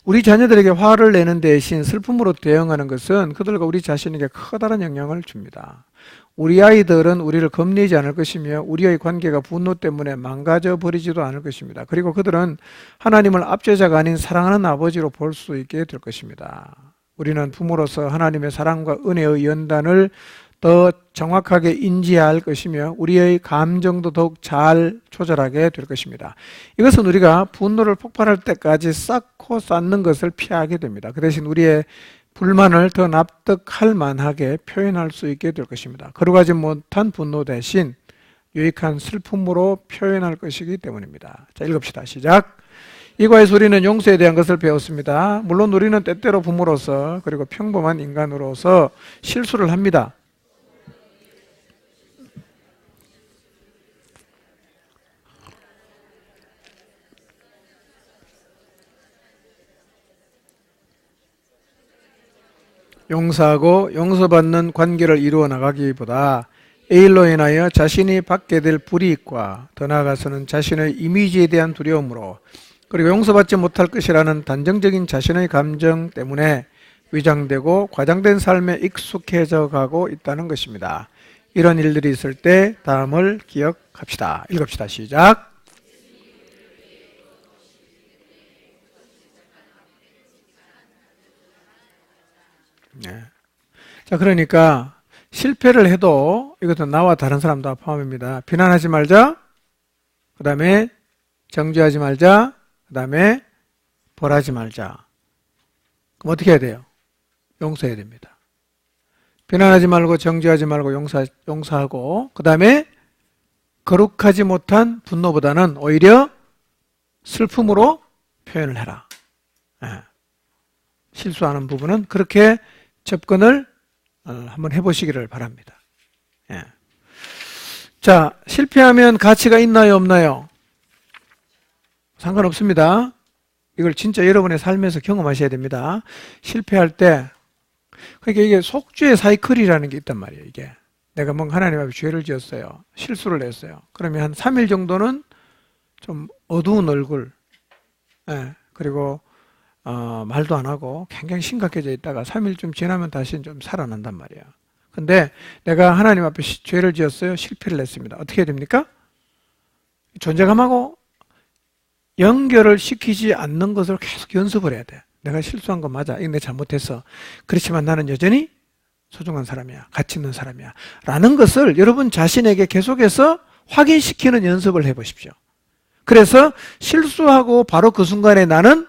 우리 자녀들에게 화를 내는 대신 슬픔으로 대응하는 것은 그들과 우리 자신에게 커다란 영향을 줍니다. 우리 아이들은 우리를 겁내지 않을 것이며 우리의 관계가 분노 때문에 망가져 버리지도 않을 것입니다. 그리고 그들은 하나님을 압제자가 아닌 사랑하는 아버지로 볼 수 있게 될 것입니다. 우리는 부모로서 하나님의 사랑과 은혜의 연단을 더 정확하게 인지할 것이며 우리의 감정도 더욱 잘 조절하게 될 것입니다. 이것은 우리가 분노를 폭발할 때까지 쌓고 쌓는 것을 피하게 됩니다. 그 대신 우리의 불만을 더 납득할 만하게 표현할 수 있게 될 것입니다. 거룩하지 못한 분노 대신 유익한 슬픔으로 표현할 것이기 때문입니다. 자, 읽읍시다. 시작. 이과에서 우리는 용서에 대한 것을 배웠습니다. 물론 우리는 때때로 부모로서 그리고 평범한 인간으로서 실수를 합니다. 용서하고 용서받는 관계를 이루어 나가기보다 이 일로 인하여 자신이 받게 될 불이익과 더 나아가서는 자신의 이미지에 대한 두려움으로 그리고 용서받지 못할 것이라는 단정적인 자신의 감정 때문에 위장되고 과장된 삶에 익숙해져 가고 있다는 것입니다. 이런 일들이 있을 때 다음을 기억합시다. 읽읍시다. 시작. 네. 자, 그러니까 실패를 해도 이것은 나와 다른 사람 다 포함입니다. 비난하지 말자. 그 다음에 정죄하지 말자. 그 다음에 벌하지 말자. 그럼 어떻게 해야 돼요? 용서해야 됩니다. 비난하지 말고 정죄하지 말고 용서하고 그 다음에 거룩하지 못한 분노보다는 오히려 슬픔으로 표현을 해라. 네. 실수하는 부분은 그렇게 접근을 한번 해보시기를 바랍니다. 예. 자, 실패하면 가치가 있나요, 없나요? 상관없습니다. 이걸 진짜 여러분의 삶에서 경험하셔야 됩니다. 실패할 때, 그러니까 이게 속죄의 사이클이라는 게 있단 말이에요, 이게. 내가 뭔가 하나님 앞에 죄를 지었어요. 실수를 했어요. 그러면 한 3일 정도는 좀 어두운 얼굴, 예. 그리고 말도 안 하고 굉장히 심각해져 있다가 3일쯤 지나면 다시 좀 살아난단 말이에요. 근데 내가 하나님 앞에 죄를 지었어요. 실패를 했습니다. 어떻게 해야 됩니까? 존재감하고 연결을 시키지 않는 것을 계속 연습을 해야 돼. 내가 실수한 건 맞아. 이거 내가 잘못했어. 그렇지만 나는 여전히 소중한 사람이야. 가치 있는 사람이야. 라는 것을 여러분 자신에게 계속해서 확인시키는 연습을 해보십시오. 그래서 실수하고 바로 그 순간에 나는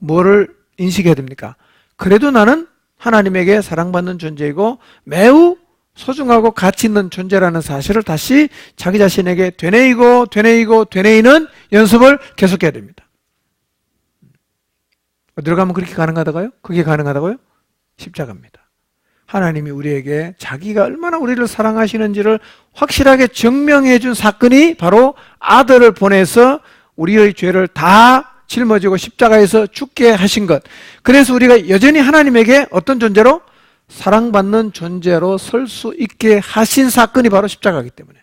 뭐를 인식해야 됩니까? 그래도 나는 하나님에게 사랑받는 존재이고 매우 소중하고 가치 있는 존재라는 사실을 다시 자기 자신에게 되뇌이는 연습을 계속해야 됩니다. 어디로 가면 그렇게 가능하다고요? 그게 가능하다고요? 십자가입니다. 하나님이 우리에게 자기가 얼마나 우리를 사랑하시는지를 확실하게 증명해 준 사건이 바로 아들을 보내서 우리의 죄를 다 짊어지고 십자가에서 죽게 하신 것. 그래서 우리가 여전히 하나님에게 어떤 존재로? 사랑받는 존재로 설 수 있게 하신 사건이 바로 십자가이기 때문에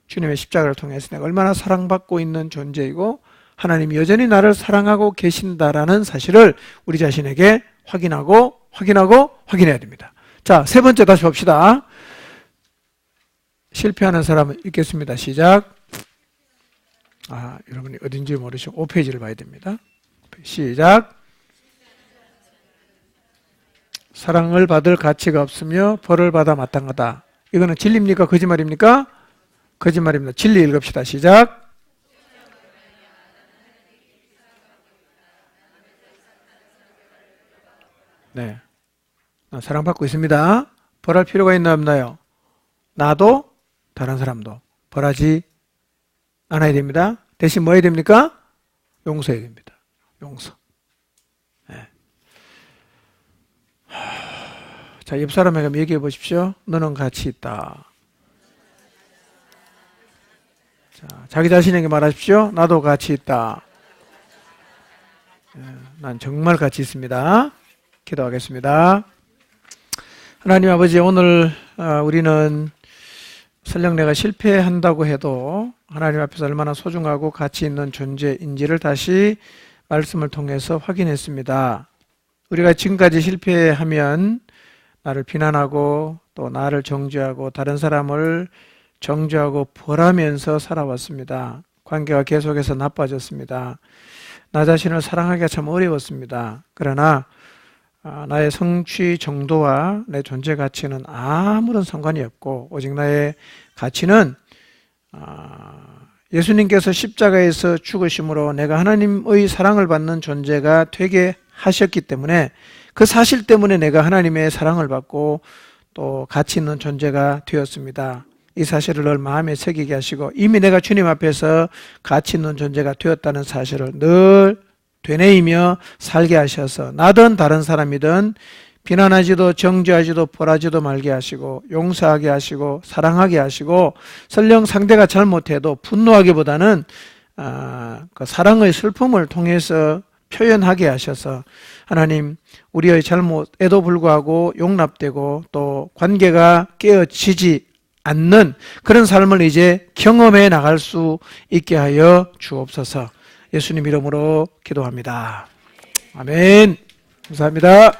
주님의 십자가를 통해서 내가 얼마나 사랑받고 있는 존재이고 하나님이 여전히 나를 사랑하고 계신다라는 사실을 우리 자신에게 확인해야 됩니다. 자, 세 번째 다시 봅시다. 실패하는 사람은 읽겠습니다. 시작. 여러분이 어딘지 모르시고 5페이지를 봐야 됩니다. 시작. 사랑을 받을 가치가 없으며 벌을 받아 마땅하다. 이거는 진리입니까? 거짓말입니까? 거짓말입니다. 진리 읽읍시다. 시작. 네. 사랑받고 있습니다. 벌할 필요가 있나 없나요? 나도 다른 사람도 벌하지 않아야 됩니다. 대신 뭐 해야 됩니까? 용서해야 됩니다. 용서. 네. 자, 옆 사람에게 얘기해 보십시오. 너는 가치 있다. 자, 자기 자신에게 말하십시오. 나도 가치 있다. 난 정말 가치 있습니다. 기도하겠습니다. 하나님 아버지, 오늘 우리는 설령 내가 실패한다고 해도 하나님 앞에서 얼마나 소중하고 가치 있는 존재인지를 다시 말씀을 통해서 확인했습니다. 우리가 지금까지 실패하면 나를 비난하고 또 나를 정죄하고 다른 사람을 정죄하고 벌하면서 살아왔습니다. 관계가 계속해서 나빠졌습니다. 나 자신을 사랑하기가 참 어려웠습니다. 그러나 나의 성취 정도와 내 존재 가치는 아무런 상관이 없고 오직 나의 가치는 예수님께서 십자가에서 죽으심으로 내가 하나님의 사랑을 받는 존재가 되게 하셨기 때문에 그 사실 때문에 내가 하나님의 사랑을 받고 또 가치 있는 존재가 되었습니다. 이 사실을 늘 마음에 새기게 하시고 이미 내가 주님 앞에서 가치 있는 존재가 되었다는 사실을 늘 되뇌이며 살게 하셔서 나든 다른 사람이든 비난하지도 정죄하지도 벌하지도 말게 하시고 용서하게 하시고 사랑하게 하시고 설령 상대가 잘못해도 분노하기보다는 그 사랑의 슬픔을 통해서 표현하게 하셔서 하나님 우리의 잘못에도 불구하고 용납되고 또 관계가 깨어지지 않는 그런 삶을 이제 경험해 나갈 수 있게 하여 주옵소서. 예수님 이름으로 기도합니다. 아멘. 감사합니다.